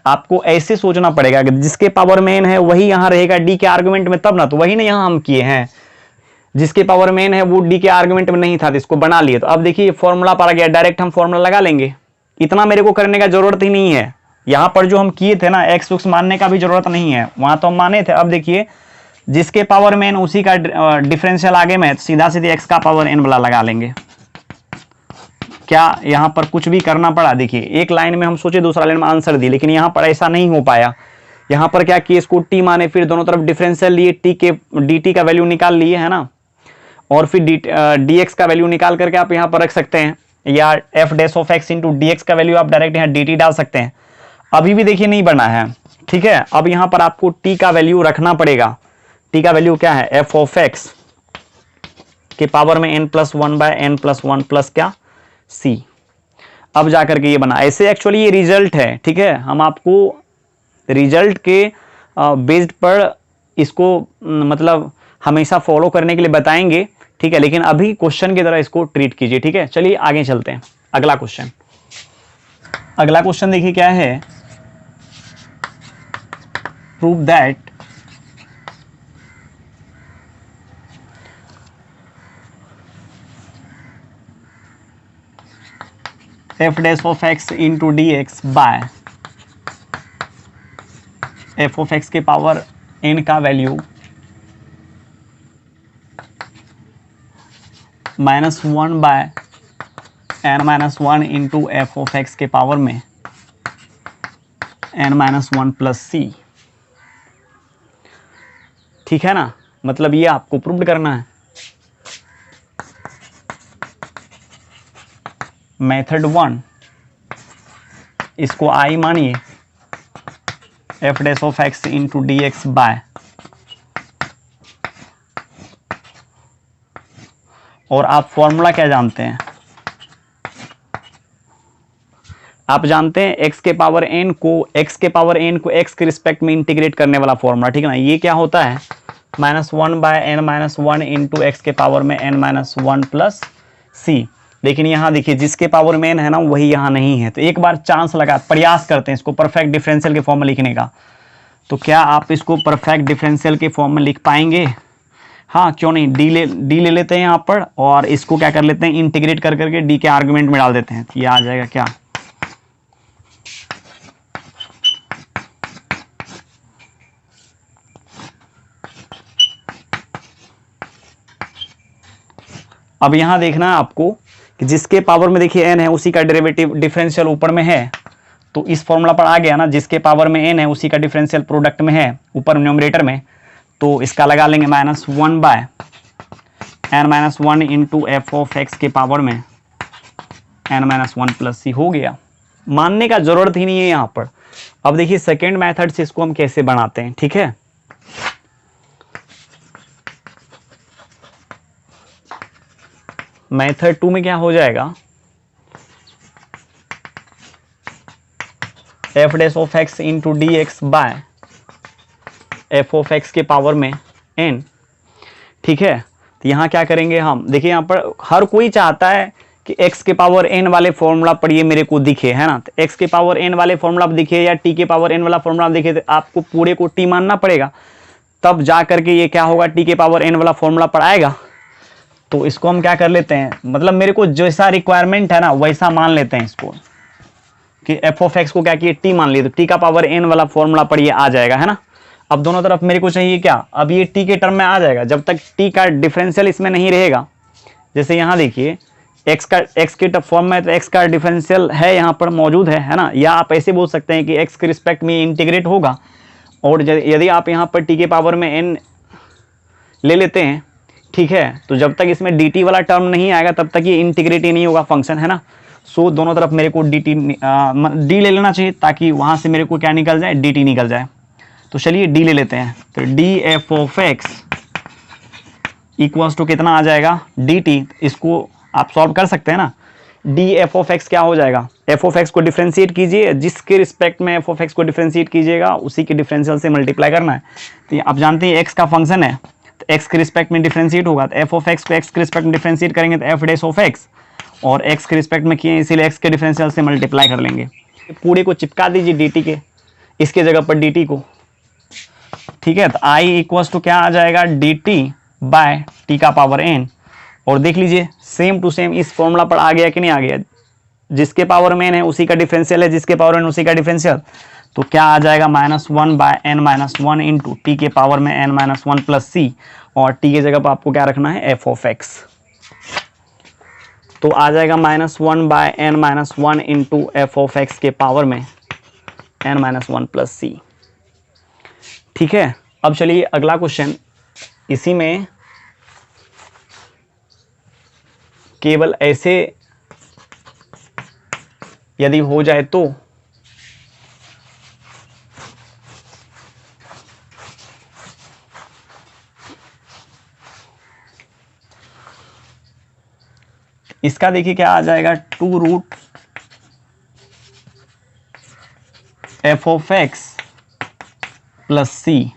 आपको ऐसे सोचना पड़ेगा कि जिसके पावर में n है वही यहां रहेगा d के आर्गुमेंट में, तब ना। तो वही ना यहां हम किए हैं, जिसके पावर में n है वो d के आर्गुमेंट में नहीं था तो इसको बना लिए। तो अब देखिए फॉर्मूला पर आ गया, डायरेक्ट हम फॉर्मूला लगा लेंगे। इतना मेरे को करने का जरूरत ही नहीं है। यहां पर जो हम किए थे ना एक्स उक्स मानने का भी जरूरत नहीं है, वहां तो हम माने थे। अब देखिए जिसके पावर में n उसी का डिफरेंशियल आगे में, सीधा सीधे x का पावर n वाला लगा लेंगे। क्या यहां पर कुछ भी करना पड़ा, देखिए एक लाइन में हम सोचे दूसरा लाइन में आंसर दी, लेकिन यहां पर ऐसा नहीं हो पाया। यहां पर क्या किए, इसको t माने, फिर दोनों तरफ डिफरेंशियल लिए, dt का वैल्यू निकाल लिए, है ना, और फिर dx का वैल्यू निकाल करके आप यहां पर रख सकते हैं, या F dash of x into dx का वैल्यू आप डायरेक्ट यहाँ dt डाल सकते हैं। अभी भी देखिए नहीं बना है, ठीक है। अब यहां पर आपको t का वैल्यू रखना पड़ेगा। t का वैल्यू क्या है, एफ ऑफ x के पावर में n+1/n+1 प्लस क्या c। अब जाकर के ये बना, ऐसे एक्चुअली ये रिजल्ट है, ठीक है। हम आपको रिजल्ट के बेस्ड पर इसको मतलब हमेशा फॉलो करने के लिए बताएंगे, ठीक है, लेकिन अभी क्वेश्चन की तरह इसको ट्रीट कीजिए, ठीक है। चलिए आगे चलते हैं। अगला क्वेश्चन, अगला क्वेश्चन देखिए क्या है, prove that f dash of x into dx by f of x के पावर n का value -1/n-1 into f of x के पावर में n-1 प्लस c, ठीक है ना। मतलब ये आपको प्रूव करना है। मेथड 1, इसको i मानिए, f dash of x into dx by, और आप फॉर्मूला क्या जानते हैं, आप जानते हैं x के पावर n को x के रिस्पेक्ट में इंटीग्रेट करने वाला फॉर्मूला, ठीक है ना। ये क्या होता है, -1/n-1 इंटू एक्स के पावर में n-1 प्लस सी। लेकिन यहाँ देखिए जिसके पावर में n है ना वही यहाँ नहीं है, तो एक बार चांस लगा, प्रयास करते हैं इसको परफेक्ट डिफरेंशियल के फॉर्म में लिखने का। तो क्या आप इसको परफेक्ट डिफरेंशियल के फॉर्म में लिख पाएंगे? हाँ क्यों नहीं, डी ले लेते हैं यहाँ पर, और इसको क्या कर लेते हैं, इंटीग्रेट कर करके डी के आर्गुमेंट में डाल देते हैं। तो ये आ जाएगा क्या, अब यहां देखना है आपको कि जिसके पावर में देखिए n है उसी का डेरिवेटिव डिफरेंशियल ऊपर में है, तो इस फॉर्मूला पर आ गया ना, जिसके पावर में n है उसी का डिफरेंशियल प्रोडक्ट में है ऊपर न्यूमरेटर में, तो इसका लगा लेंगे -1/n-1 into f of x के पावर में n-1 प्लस सी। हो गया, मानने का जरूरत ही नहीं है यहाँ पर। अब देखिए सेकेंड मेथड से इसको हम कैसे बनाते हैं, ठीक है। मेथड 2 में क्या हो जाएगा, f dash of x into D x by f of x के पावर में n, ठीक है। तो यहाँ क्या करेंगे हम, देखिए यहाँ पर हर कोई चाहता है कि x के पावर n वाले फॉर्मूला पर ये मेरे को दिखे, है ना। तो x के पावर n वाले फॉर्मूला पर दिखे या t के पावर n वाला फॉर्मूला दिखे, तो आपको पूरे को t मानना पड़ेगा, तब जा करके ये क्या होगा, t के पावर n वाला फॉर्मूला पर आएगा। तो इसको हम क्या कर लेते हैं, मतलब मेरे को जैसा रिक्वायरमेंट है ना वैसा मान लेते हैं इसको, कि एफ ऑफ एक्स को क्या किए, टी मान लिए, तो टी का पावर n वाला फॉर्मूला पर ये आ जाएगा, है ना। अब दोनों तरफ मेरे को चाहिए क्या, अब ये टी के टर्म में आ जाएगा, जब तक टी का डिफरेंशियल इसमें नहीं रहेगा। जैसे यहाँ देखिए एक्स के फॉर्म में, तो एक्स का डिफरेंशियल है यहाँ पर मौजूद है ना। या आप ऐसे बोल सकते हैं कि एक्स के रिस्पेक्ट में इंटीग्रेट होगा, और यदि आप यहाँ पर टी के पावर में n ले लेते हैं, ठीक है, तो जब तक इसमें dt वाला टर्म नहीं आएगा तब तक ये इंटीग्रेट ही नहीं होगा फंक्शन, है ना। सो दोनों तरफ मेरे को डी ले लेना चाहिए, ताकि वहां से मेरे को क्या निकल जाए, dt निकल जाए। तो चलिए डी ले लेते हैं, तो d f of x equals to कितना आ जाएगा, dt। इसको आप सॉल्व कर सकते हैं ना। डी एफ ऑफ एक्स क्या हो जाएगा, एफ ऑफ एक्स को डिफ्रेंशिएट कीजिए, जिसके रिस्पेक्ट में एफ ऑफ एक्स को डिफ्रेंशिएट कीजिएगा उसी के डिफरेंशियल से मल्टीप्लाई करना है। तो आप जानते हैं एक्स का फंक्शन है, तो एक्स के रिस्पेक्ट में डिफरेंशिएट होगा, तो एफ ऑफ एक्स को एक्स के रिस्पेक्ट में डिफरेंशिएट करेंगे तो एफ डैश ऑफ एक्स, और एक्स के रिस्पेक्ट में किए इसीलिए एक्स के डिफरेंशियल से मल्टीप्लाई कर लेंगे। पूरे को चिपका दीजिए dt के, इसके जगह पर dt को, ठीक है। तो i इक्वल्स टू क्या आ जाएगा, dt बाय टी का पावर n। और देख लीजिए सेम टू सेम इस फॉर्मूला पर आ गया कि नहीं आ गया, जिसके पावर में n है उसी का डिफरेंशियल है, जिसके पावर n उसी का डिफरेंशियल। तो क्या आ जाएगा, -1/n-1 इंटू टी के पावर में n-1 प्लस सी, और टी के जगह पर आपको क्या रखना है, एफ ऑफ एक्स। तो आ जाएगा -1/n-1 into f of x के पावर में n-1 प्लस सी, ठीक है। अब चलिए अगला क्वेश्चन, इसी में केवल ऐसे यदि हो जाए तो इसका देखिए क्या आ जाएगा, 2 root f of x plus c.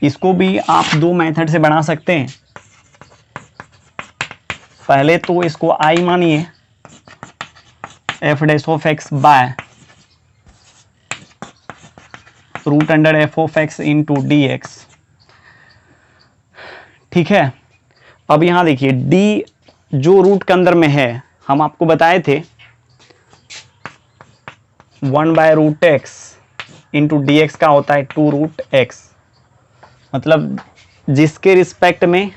इसको भी आप 2 मेथड से बना सकते हैं। पहले तो इसको i मानिए, f dash of x by root under f of x into D x, ठीक है। अब यहां देखिए डी जो रूट के अंदर में है, हम आपको बताए थे 1/√x इंटू डी एक्स का होता है 2√x, मतलब जिसके रिस्पेक्ट में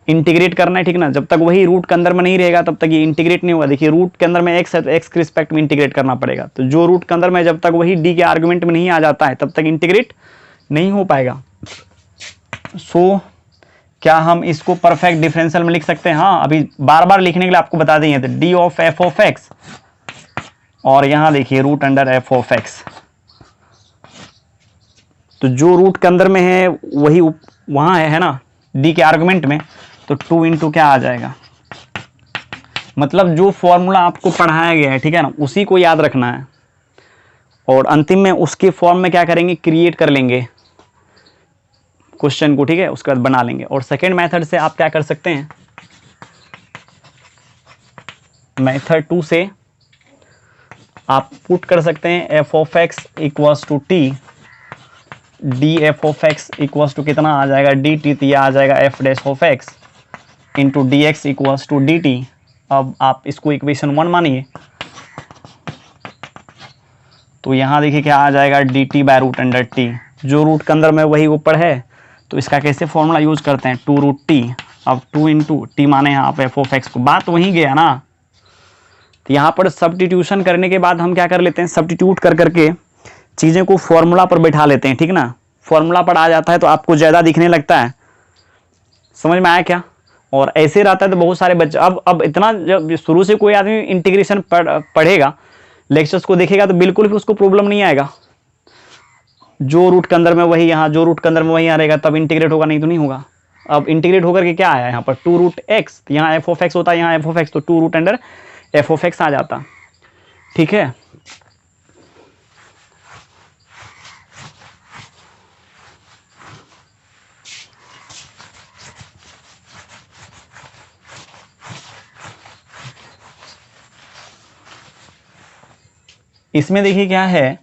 इंटीग्रेट करना है, ठीक ना। जब तक वही रूट के अंदर में नहीं रहेगा तब तक ये इंटीग्रेट नहीं होगा। देखिए रूट के अंदर में x है तो x के रिस्पेक्ट में इंटीग्रेट करना पड़ेगा, तो जो रूट के अंदर में जब तक वही d के आर्गुमेंट में नहीं आ जाता है तब तक इंटीग्रेट नहीं हो पाएगा। सो क्या हम इसको परफेक्ट डिफरेंशियल में लिख सकते हैं? हाँ, अभी बार बार लिखने के लिए आपको बता देंगे, तो d of f of x, और यहां देखिए root under f of x. तो जो रूट के अंदर में है वही वहाँ है ना डी के आर्गुमेंट में, तो 2 इंटू क्या आ जाएगा, मतलब जो फॉर्मूला आपको पढ़ाया गया है, ठीक है ना, उसी को याद रखना है और अंतिम में उसके फॉर्म में क्या करेंगे, क्रिएट कर लेंगे क्वेश्चन को, ठीक है, उसके बाद बना लेंगे। और सेकेंड मेथड से आप क्या कर सकते हैं, मेथड 2 से आप पुट कर सकते हैं f of x equals to t, d f of x equals to कितना आ जाएगा, डी टी, तो यह आ जाएगा f dash of x into D x equals to d t. अब आप इसको इक्वेशन 1 मानिए, तो यहाँ देखिए क्या आ जाएगा, d t by root under t, जो रूट के अंदर में वही ऊपर है, तो इसका कैसे फॉर्मूला यूज करते हैं, 2 रूट टी। अब 2 इंटू टी माने यहाँ पे एफ ऑफ एक्स को, बात वहीं गया ना। तो यहाँ पर सब्स्टिट्यूशन करने के बाद हम क्या कर लेते हैं, सब्स्टिट्यूट कर करके चीज़ें को फॉर्मूला पर बैठा लेते हैं, ठीक ना। फॉर्मूला पर आ जाता है तो आपको ज़्यादा दिखने लगता है, समझ में आया क्या। और ऐसे रहता है तो बहुत सारे बच्चे, अब इतना जब शुरू से कोई आदमी इंटीग्रेशन पढ़ेगा, लेक्चर्स को देखेगा, तो बिल्कुल भी उसको प्रॉब्लम नहीं आएगा। जो रूट के अंदर में वही यहाँ, जो रूट के अंदर में वही यहाँ रहेगा, तब इंटीग्रेट होगा, नहीं तो नहीं होगा। अब इंटीग्रेट होकर के क्या आया यहाँ पर, 2 रूट एक्स, यहाँ एफ ऑफ एक्स होता है, यहाँ एफ ऑफ एक्स, तो 2 root under f of x आ जाता, ठीक है। इसमें देखिए क्या है,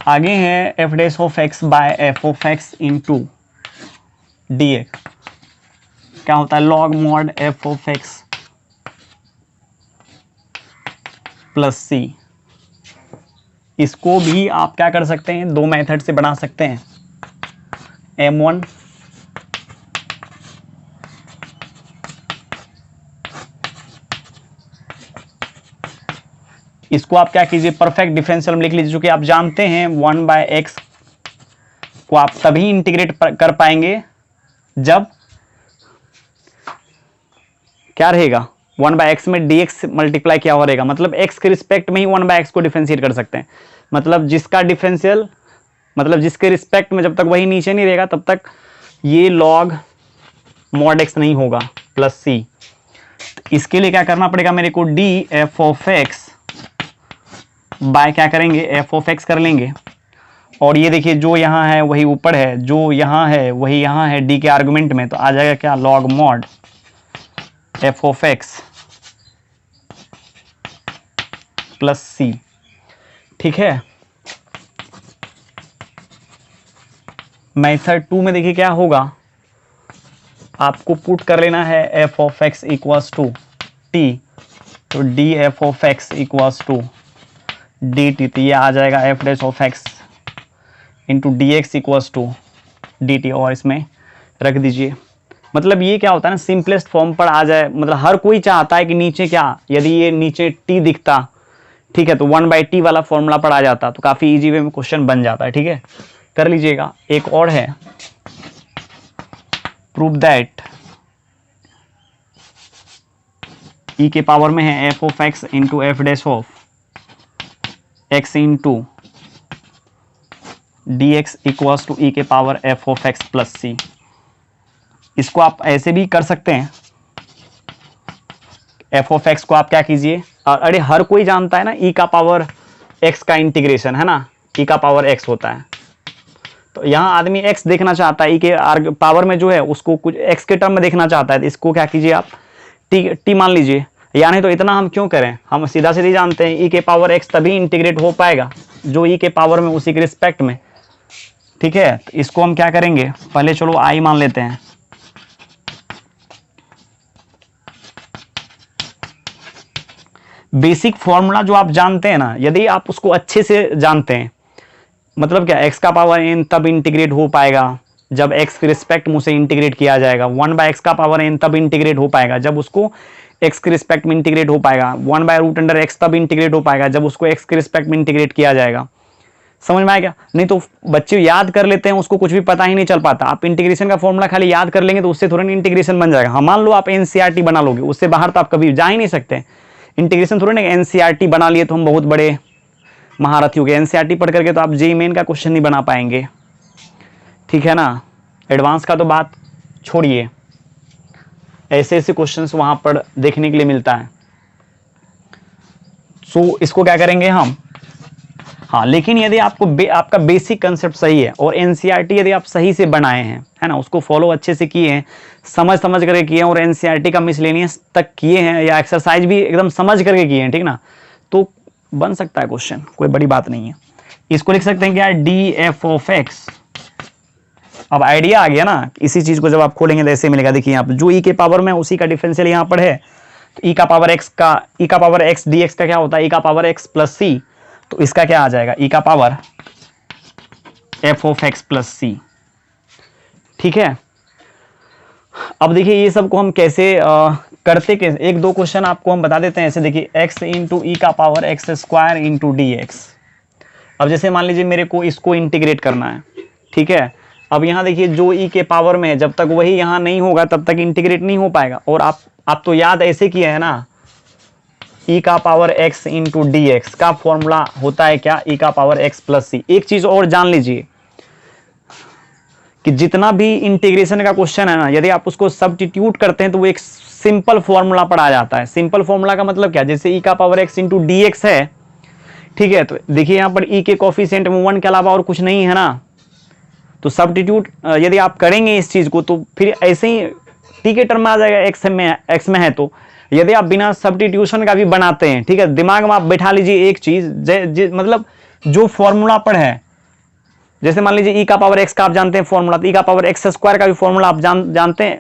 आगे है f dash of x by f of x into D x, क्या होता है, log mod f of x plus c. इसको भी आप क्या कर सकते हैं, 2 मेथड से बना सकते हैं, M1 इसको आप क्या कीजिए, परफेक्ट डिफरेंशियल में लिख लीजिए, जो कि आप जानते हैं 1 बाय एक्स को आप तभी इंटीग्रेट कर पाएंगे जब क्या रहेगा, 1 बाय एक्स में dx मल्टीप्लाई क्या हो रहेगा, मतलब x के रिस्पेक्ट में ही 1 बाय एक्स को डिफरेंशिएट कर सकते हैं। मतलब जिसका डिफरेंशियल, मतलब जिसके रिस्पेक्ट में जब तक वही नीचे नहीं रहेगा तब तक ये लॉग मॉड x नहीं होगा प्लस सी। इसके लिए क्या करना पड़ेगा मेरे को, d f of x by क्या करेंगे, एफ ऑफ एक्स कर लेंगे, और ये देखिए जो यहाँ है वही ऊपर है, जो यहाँ है वही यहाँ है डी के आर्गुमेंट में, तो आ जाएगा क्या, log mod f of x plus c, ठीक है। मेथड 2 में देखिए क्या होगा, आपको पुट कर लेना है f of x equals to t, तो d f of x equals to d t, तो ये आ जाएगा f dash of x into D x equals to d t, और इसमें रख दीजिए। मतलब ये क्या होता है ना, सिंपलेस्ट फॉर्म पर आ जाए, मतलब हर कोई चाहता है कि नीचे क्या, यदि ये नीचे टी दिखता, ठीक है, तो 1 बाई टी वाला फॉर्मूला पर आ जाता, तो काफ़ी इजी वे में क्वेश्चन बन जाता है, ठीक है, कर लीजिएगा। एक और है, प्रूव दैट ई के पावर में है f of x into f dash of x into D x equals to e के power f of x plus c. इसको आप ऐसे भी कर सकते हैं, एफ ऑफ एक्स को आप क्या कीजिए, और अरे हर कोई जानता है ना ई का पावर एक्स का इंटीग्रेशन है ना, ई का पावर एक्स होता है, तो यहाँ आदमी एक्स देखना चाहता है, ई के पावर में जो है उसको कुछ एक्स के टर्म में देखना चाहता है, तो इसको क्या कीजिए आप टी मान लीजिए, यानी तो इतना हम क्यों करें, हम सीधा सीधी जानते हैं ई के पावर एक्स तभी इंटीग्रेट हो पाएगा जो ई के पावर में उसी के रिस्पेक्ट में, ठीक है। तो इसको हम क्या करेंगे, पहले चलो आई मान लेते हैं, बेसिक फॉर्मूला जो आप जानते हैं ना, यदि आप उसको अच्छे से जानते हैं, मतलब क्या, x का पावर n तब इंटीग्रेट हो पाएगा जब x के रिस्पेक्ट में उसे इंटीग्रेट किया जाएगा, 1 बाय एक्स का पावर n तब इंटीग्रेट हो पाएगा जब उसको x के रिस्पेक्ट में इंटीग्रेट हो पाएगा, 1 बाय रूट अंडर एक्स तब इंटीग्रेट हो पाएगा जब उसको x के रिस्पेक्ट में इंटीग्रेट किया जाएगा। समझ में आया क्या, नहीं तो बच्चे याद कर लेते हैं, उसको कुछ भी पता ही नहीं चल पाता। आप इंटीग्रेशन का फॉर्मूला खाली याद कर लेंगे तो उससे थोड़ा इंटीग्रेशन बन जाएगा। हाँ, मान लो आप एनसीईआरटी बना लोगे, उससे बाहर तो आप कभी जा ही नहीं सकते। इंटीग्रेशन थोड़ी ना एनसीईआरटी बना लिए तो हम बहुत बड़े महारथी हो गए, एनसीईआरटी पढ़ करके तो आप जेईई मेन का क्वेश्चन नहीं बना पाएंगे। ठीक है ना, एडवांस का तो बात छोड़िए, ऐसे ऐसे क्वेश्चंस वहां पर देखने के लिए मिलता है। सो इसको क्या करेंगे हम, हाँ, लेकिन यदि आपको आपका बेसिक कंसेप्ट सही है और एनसीईआरटी यदि आप सही से बनाए हैं, है ना, उसको फॉलो अच्छे से किए हैं, समझ समझ करके किए हैं, और एनसीईआरटी का मिसलेनियस तक किए हैं, या एक्सरसाइज भी एकदम समझ करके किए हैं, ठीक ना, तो बन सकता है क्वेश्चन, कोई बड़ी बात नहीं है। इसको लिख सकते हैं क्या, डी एफ ऑफ एक्स। अब आइडिया आ गया ना, इसी चीज को जब आप खोलेंगे तो ऐसे मिलेगा। देखिए यहाँ पर जो ई के पावर में उसी का डिफरेंशियल यहाँ पर है, तो ई का पावर एक्स का, ई का पावर एक्स डी एक्स का क्या होता है, ई का पावर एक्स प्लस सी, तो इसका क्या आ जाएगा, ई का power f of x plus c. ठीक है, अब देखिए ये सब को हम कैसे करते, कैसे, एक दो क्वेश्चन आपको हम बता देते हैं। ऐसे देखिए, एक्स इंटू ई का power x square into D x. अब जैसे मान लीजिए मेरे को इसको इंटीग्रेट करना है, ठीक है। अब यहाँ देखिए जो ई के पावर में है, जब तक वही यहाँ नहीं होगा तब तक इंटीग्रेट नहीं हो पाएगा। और आप तो याद ऐसे किए हैं ना, ई का power x into D X का फॉर्मूला होता है क्या, ई का पावर एक्स प्लस सी। एक चीज और जान लीजिए कि जितना भी इंटीग्रेशन का क्वेश्चन है ना, यदि आप उसको सब्स्टिट्यूट करते हैं तो वो एक सिंपल फॉर्मूला पर आ जाता है। सिंपल फॉर्मूला का मतलब क्या, जैसे ई का power x into D x है, ठीक है, तो देखिए यहाँ पर ई के कोफिशिएंट में 1 के अलावा और कुछ नहीं है ना, तो सब्स्टिट्यूट यदि आप करेंगे इस चीज को तो फिर ऐसे ही टी के टर्म में आ जाएगा, एक्स में है। तो यदि आप बिना सब्स्टिट्यूशन का भी बनाते हैं, ठीक है, दिमाग में आप बैठा लीजिए एक चीज, मतलब जो फॉर्मूला पर है, जैसे मान लीजिए ई का पावर एक्स का आप जानते हैं फॉर्मूला, तो ई का पावर एक्स स्क्वायर का भी फॉर्मूला आप जानते हैं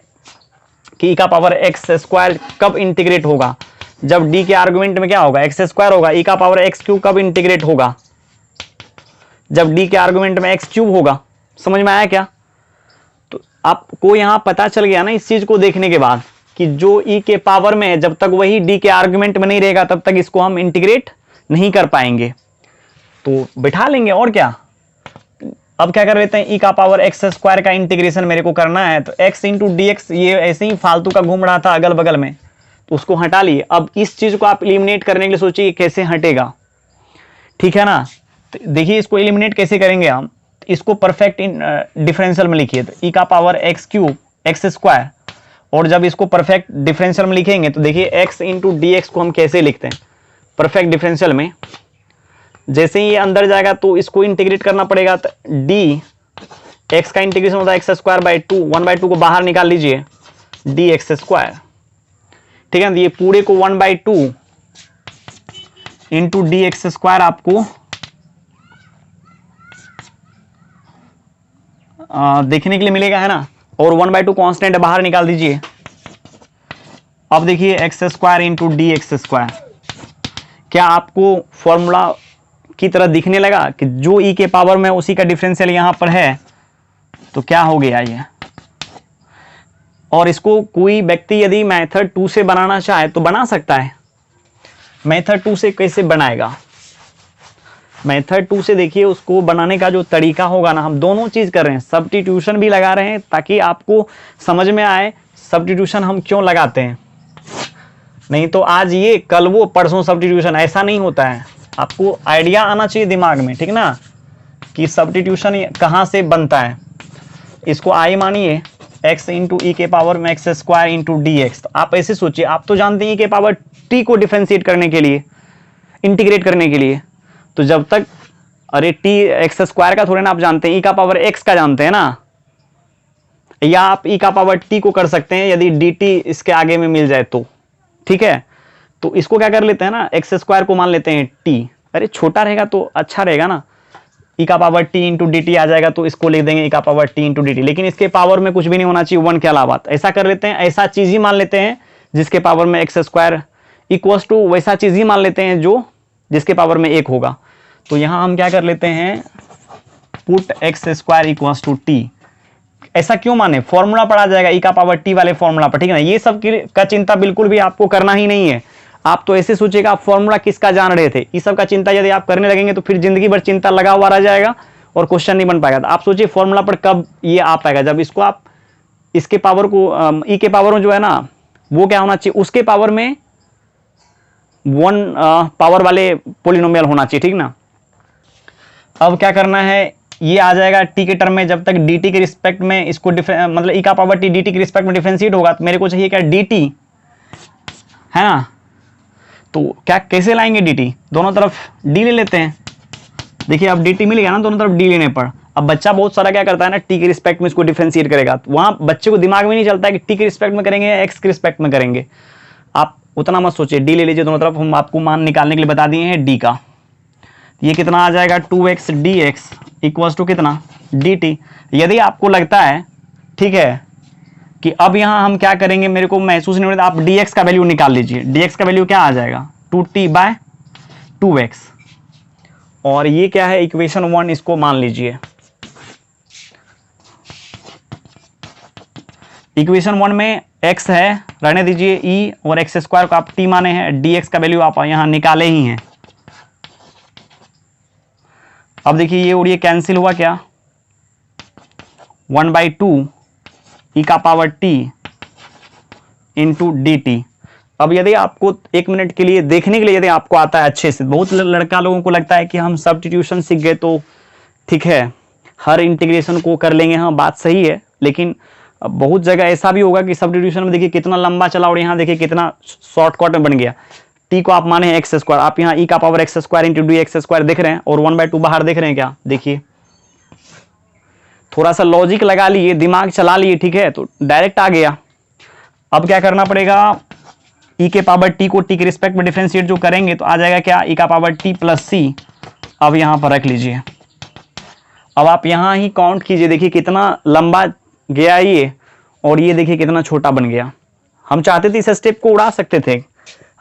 कि ई का पावर एक्स स्क्वायर कब इंटीग्रेट होगा, जब डी के आर्गुमेंट में क्या होगा, एक्स स्क्वायर होगा। ई का पावर एक्स क्यूब कब इंटीग्रेट होगा, जब डी के आर्गुमेंट में एक्स क्यूब होगा। समझ में आया क्या? तो आपको यहां पता चल गया ना इस चीज को देखने के बाद कि जो ई के पावर में है, जब तक वही डी के आर्गुमेंट में नहीं रहेगा तब तक इसको हम इंटीग्रेट नहीं कर पाएंगे, तो बिठा लेंगे और क्या। अब क्या कर लेते हैं, ई का पावर एक्स स्क्वायर का इंटीग्रेशन मेरे को करना है, तो एक्स इंटू डी एक्स ये ऐसे ही फालतू का घूम रहा था अगल बगल में, तो उसको हटा लिए। अब इस चीज को आप एलिमिनेट करने के लिए सोचिए कैसे हटेगा, ठीक है ना। तो देखिए इसको एलिमिनेट कैसे करेंगे हम, इसको परफेक्ट डिफरेंशियल में लिखिए, तो ई का power x cube x square, और जब इसको परफेक्ट डिफरेंशियल में लिखेंगे तो देखिए एक्स इंटू डी एक्स को हम कैसे लिखते हैं परफेक्ट डिफरेंशियल में। जैसे ही ये अंदर जाएगा तो इसको इंटीग्रेट करना पड़ेगा, तो डी एक्स का इंटीग्रेशन होता है एक्स स्क्वायर बाई 2, 1/2 को बाहर निकाल लीजिए, डी एक्स स्क्वायर, ठीक है ना। ये पूरे को 1/2 इंटू डी एक्स स्क्वायर आपको देखने के लिए मिलेगा, है ना। और 1/2 कांस्टेंट बाहर निकाल दीजिए। अब देखिए x square into D x square, क्या आपको फॉर्मूला की तरह दिखने लगा कि जो ई के पावर में उसी का डिफरेंशियल यहां पर है, तो क्या हो गया ये। और इसको कोई व्यक्ति यदि मेथड 2 से बनाना चाहे तो बना सकता है। मेथड 2 से कैसे बनाएगा, मेथड 2 से देखिए उसको बनाने का जो तरीका होगा ना, हम दोनों चीज कर रहे हैं, सब्स्टिट्यूशन भी लगा रहे हैं ताकि आपको समझ में आए सब्स्टिट्यूशन हम क्यों लगाते हैं। नहीं तो आज ये कल वो परसों सब्स्टिट्यूशन, ऐसा नहीं होता है। आपको आइडिया आना चाहिए दिमाग में, ठीक ना, कि सब्स्टिट्यूशन कहाँ से बनता है। इसको आई मानिए x इंटू ई के पावर में x square into D x. आप ऐसे सोचिए, आप तो जानते हैं ई के पावर t को डिफरेंशिएट करने के लिए, इंटीग्रेट करने के लिए, तो जब तक, अरे t एक्स स्क्वायर का थोड़े ना आप जानते हैं, ई का पावर x का जानते हैं ना, या आप ई का पावर t को कर सकते हैं यदि dt इसके आगे में मिल जाए तो, ठीक है। तो इसको क्या कर लेते हैं ना, एक्स स्क्वायर को मान लेते हैं t, अरे छोटा रहेगा तो अच्छा रहेगा ना, ई का power t into d t आ जाएगा, तो इसको लिख देंगे ई का power t into d t, लेकिन इसके पावर में कुछ भी नहीं होना चाहिए 1 के अलावा। ऐसा कर लेते हैं, ऐसा चीज ही मान लेते हैं जिसके पावर में एक्स स्क्वायर इक्वल्स टू वैसा चीज ही मान लेते हैं जो जिसके पावर में 1 होगा। तो यहां हम क्या कर लेते हैं, put x square equals to t. ऐसा क्यों माने, फॉर्मूला पर आ जाएगा ई का पावर टी वाले फॉर्मूला पर, ठीक है ना। ये सब का चिंता बिल्कुल भी आपको करना ही नहीं है। आप तो ऐसे सोचिएगा आप फॉर्मूला किसका जान रहे थे, इस सब का चिंता यदि आप करने लगेंगे तो फिर जिंदगी भर चिंता लगा हुआ रह जाएगा और क्वेश्चन नहीं बन पाएगा। तो आप सोचिए फॉर्मूला पर कब ये आ पाएगा, जब इसको आप इसके पावर को ई के पावर में जो है ना वो क्या होना चाहिए, उसके पावर में 1 पावर वाले पोलिनोमियल होना चाहिए, ठीक ना। अब क्या करना है, ये आ जाएगा टी के टर्म में, जब तक डी टी के रिस्पेक्ट में इसको मतलब ई का पावर टी डी टी के रिस्पेक्ट में डिफरेंशिएट होगा, तो मेरे को चाहिए क्या, डी टी, है ना। तो क्या कैसे लाएंगे डी टी, दोनों तरफ डी ले लेते हैं। देखिए अब डी टी मिल गया ना दोनों तरफ डी लेने पर। अब बच्चा बहुत सारा क्या करता है ना, टी के रिस्पेक्ट में इसको डिफरेंशिएट करेगा, तो वहाँ बच्चे को दिमाग में नहीं चलता है कि टी के रिस्पेक्ट में करेंगे या एक्स के रिस्पेक्ट में करेंगे। आप उतना मत सोचिए, डी ले लीजिए दोनों तरफ। हम आपको मान निकालने के लिए बता दिए हैं डी का। ये कितना आ जाएगा, 2x dx इक्वल्स टू कितना, dt। यदि आपको लगता है ठीक है कि अब यहाँ हम क्या करेंगे, मेरे को महसूस नहीं हो रहा, आप dx का वैल्यू निकाल लीजिए। dx का वैल्यू क्या आ जाएगा, 2t/2x। और ये क्या है, इक्वेशन 1, इसको मान लीजिए। इक्वेशन 1 में x है, रहने दीजिए, e और x स्क्वायर को आप t माने हैं, dx का वैल्यू आप यहाँ निकाले ही हैं। अब देखिए ये और ये कैंसिल हुआ क्या, 1/2 ई का power t into d t. अब यदि आपको 1 मिनट के लिए देखने के लिए यदि आपको आता है अच्छे से, बहुत लड़का लोगों को लगता है कि हम सब्स्टिट्यूशन सीख गए तो ठीक है हर इंटीग्रेशन को कर लेंगे, हाँ बात सही है, लेकिन बहुत जगह ऐसा भी होगा कि सब्स्टिट्यूशन में देखिए कितना लंबा चला और यहाँ देखिए कितना शॉर्टकट में बन गया। टी को आप माने एक्स स्क्वायर, आप यहाँ ई का power x square into D x square देख रहे हैं और 1/2 बाहर देख रहे हैं क्या, देखिए थोड़ा सा लॉजिक लगा लिए, दिमाग चला लिए, ठीक है, तो डायरेक्ट आ गया। अब क्या करना पड़ेगा, ई के पावर टी को टी के रिस्पेक्ट में डिफरेंशिएट जो करेंगे तो आ जाएगा क्या, ई का पावर टी प्लस सी। अब यहाँ पर रख लीजिए। अब आप यहाँ ही काउंट कीजिए, देखिए कितना लंबा गया ये, और ये देखिए कितना छोटा बन गया। हम चाहते थे इस स्टेप को उड़ा सकते थे,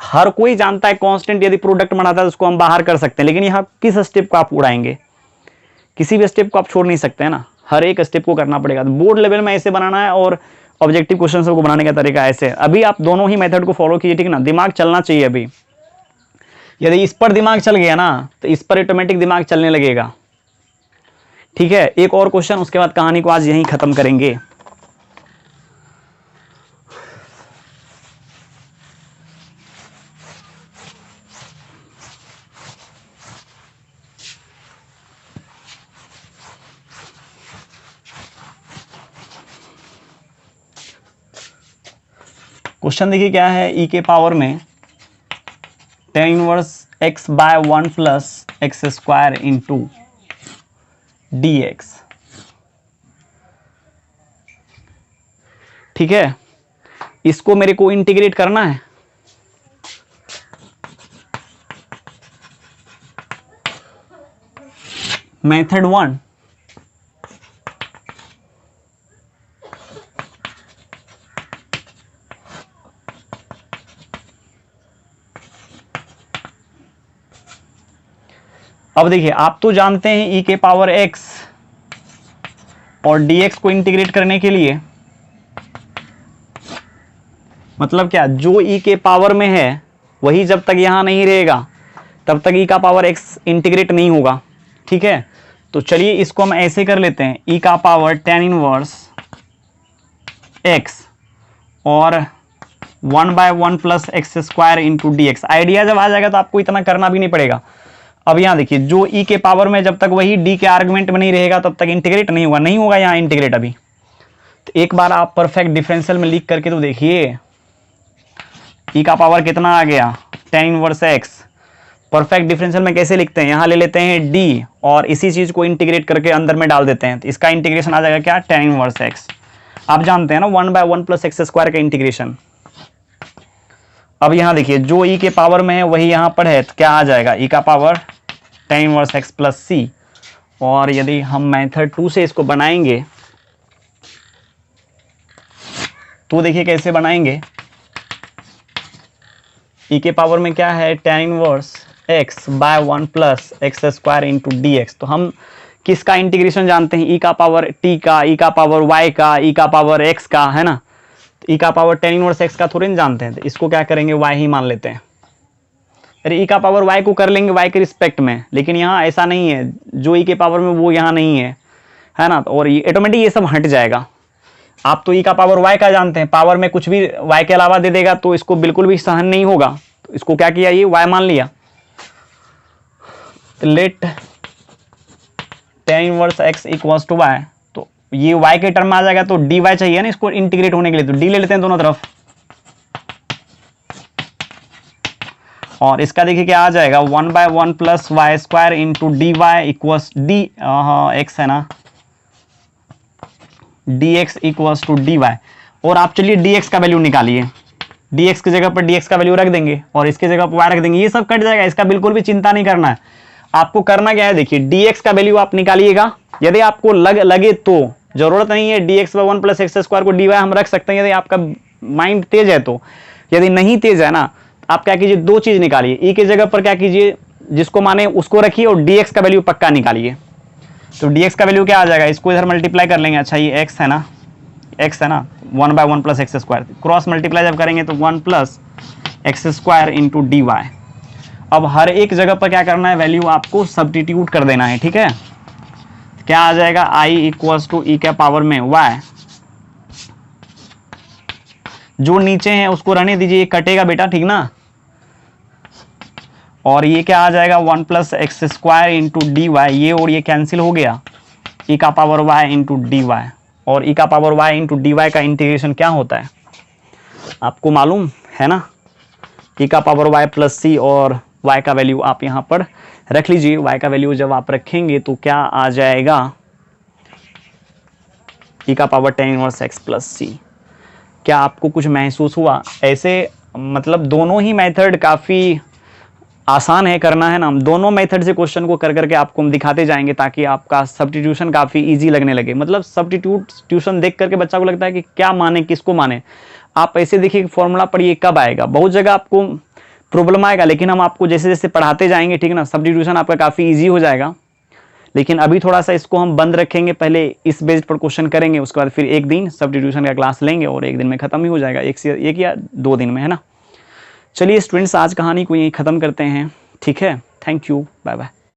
हर कोई जानता है कांस्टेंट यदि प्रोडक्ट बनाता है तो उसको हम बाहर कर सकते हैं, लेकिन यहाँ किस स्टेप को आप उड़ाएंगे, किसी भी स्टेप को आप छोड़ नहीं सकते हैं ना, हर एक स्टेप को करना पड़ेगा। तो बोर्ड लेवल में ऐसे बनाना है और ऑब्जेक्टिव क्वेश्चन को बनाने का तरीका ऐसे। अभी आप दोनों ही मेथड को फॉलो कीजिए, ठीक है ना, दिमाग चलना चाहिए। अभी यदि इस पर दिमाग चल गया ना तो इस पर ऑटोमेटिक दिमाग चलने लगेगा, ठीक है। एक और क्वेश्चन, उसके बाद कहानी को आज यहीं खत्म करेंगे। क्वेश्चन देखिए क्या है, ई के पावर में tan inverse x/1 plus x square into dx, ठीक है। इसको मेरे को इंटीग्रेट करना है। मेथड 1, अब देखिए आप तो जानते हैं ई के पावर x और dx को इंटीग्रेट करने के लिए मतलब क्या, जो ई के पावर में है वही जब तक यहां नहीं रहेगा तब तक ई का पावर x इंटीग्रेट नहीं होगा, ठीक है। तो चलिए इसको हम ऐसे कर लेते हैं, ई का पावर tan इनवर्स x और 1/1 plus x square into D x. Idea जब आ जाएगा तो आपको इतना करना भी नहीं पड़ेगा। अब यहाँ देखिए, जो ई के पावर में जब तक वही डी के आर्गुमेंट में नहीं रहेगा तब तक इंटीग्रेट नहीं होगा, नहीं होगा यहाँ इंटीग्रेट अभी। तो एक बार आप परफेक्ट डिफरेंशियल में लिख करके तो देखिए, ई का पावर कितना आ गया, tan inverse x। Perfect differential में कैसे लिखते हैं, यहाँ ले लेते हैं d और इसी चीज को इंटीग्रेट करके अंदर में डाल देते हैं, तो इसका इंटीग्रेशन आ जाएगा क्या, tan इनवर्स x। आप जानते हैं ना 1/1 प्लस एक्स स्क्वायर का इंटीग्रेशन। अब यहाँ देखिए, जो ई के पावर में है वही यहाँ पर है, तो क्या आ जाएगा, ई का power tan inverse x plus c. और यदि हम मेथड 2 से इसको बनाएंगे तो देखिए कैसे बनाएंगे। ई के पावर में क्या है, tan inverse x/1 plus x square into D x. तो हम किसका इंटीग्रेशन जानते हैं, ई का पावर t का, ई का पावर y का, ई का पावर x का, है ना। ई का पावर tan इनवर्स x का थोड़ी नहीं जानते हैं, तो इसको क्या करेंगे, y ही मान लेते हैं। अरे ई का पावर y को कर लेंगे y के रिस्पेक्ट में, लेकिन यहाँ ऐसा नहीं है, जो ई के पावर में वो यहाँ नहीं है ना। और ये ऑटोमेटिक ये सब हट जाएगा। आप तो ई का पावर y का जानते हैं, पावर में कुछ भी y के अलावा दे देगा तो इसको बिल्कुल भी सहन नहीं होगा, तो इसको क्या किया, ये y मान लिया। Let tan inverse x equals to y, तो ये y के टर्म में आ जाएगा, तो dy चाहिए ना इसको इंटीग्रेट होने के लिए, तो d ले लेते हैं दोनों तरफ, और इसका देखिए क्या आ जाएगा 1/1 plus y square into d y equals d x है ना, dx इक्वल्स टू dy। और आप चलिए dx का वैल्यू निकालिए, dx की जगह पर dx का वैल्यू रख देंगे और इसकी जगह पर y रख देंगे, ये सब कट जाएगा, इसका बिल्कुल भी चिंता नहीं करना है। आपको करना क्या है, देखिए dx का वैल्यू आप निकालिएगा, यदि आपको लगे तो, जरूरत नहीं है dx/1 प्लस एक्स स्क्वायर को dy हम रख सकते हैं यदि आपका माइंड तेज है तो। यदि नहीं तेज है ना, आप क्या कीजिए, दो चीज निकालिए, e की जगह पर क्या कीजिए, जिसको माने उसको रखिए और dx का वैल्यू पक्का निकालिए। तो dx का वैल्यू क्या आ जाएगा, इसको इधर मल्टीप्लाई कर लेंगे, अच्छा ये x है ना, 1/1 plus x square, cross multiply जब करेंगे तो 1 plus x square into d y. अब हर एक जगह पर क्या करना है, वैल्यू आपको सब्स्टिट्यूट कर देना है, ठीक है। क्या आ जाएगा, i इक्वल्स टू ई के पावर में y, जो नीचे है उसको रहने दीजिए, ये कटेगा बेटा, ठीक ना। और ये क्या आ जाएगा 1 plus x square into d y, ये और ये कैंसिल हो गया, ई का power y into d y. और ई का power y into d y का इंटीग्रेशन क्या होता है आपको मालूम है ना, ई का पावर वाई प्लस सी, और वाई का वैल्यू आप यहाँ पर रख लीजिए। वाई का वैल्यू जब आप रखेंगे तो क्या आ जाएगा, ई का power tan inverse x plus c. क्या आपको कुछ महसूस हुआ? ऐसे मतलब दोनों ही मेथड काफ़ी आसान है करना, है ना। हम दोनों मेथड से क्वेश्चन को कर करके आपको हम दिखाते जाएंगे ताकि आपका सब्स्टिट्यूशन काफ़ी इजी लगने लगे। मतलब सब्स्टिट्यूशन देख करके बच्चा को लगता है कि क्या माने, किसको माने। आप ऐसे देखिए फॉर्मूला पढ़िए, कब आएगा, बहुत जगह आपको प्रॉब्लम आएगा, लेकिन हम आपको जैसे जैसे पढ़ाते जाएंगे, ठीक ना, सब्स्टिट्यूशन आपका काफ़ी ईजी हो जाएगा। लेकिन अभी थोड़ा सा इसको हम बंद रखेंगे, पहले इस बेस पर क्वेश्चन करेंगे, उसके बाद फिर एक दिन सब्स्टिट्यूशन का क्लास लेंगे और एक दिन में ख़त्म ही हो जाएगा, एक या 2 दिन में, है ना। चलिए स्टूडेंट्स, आज कहानी को यहीं ख़त्म करते हैं, ठीक है। Thank you, bye bye.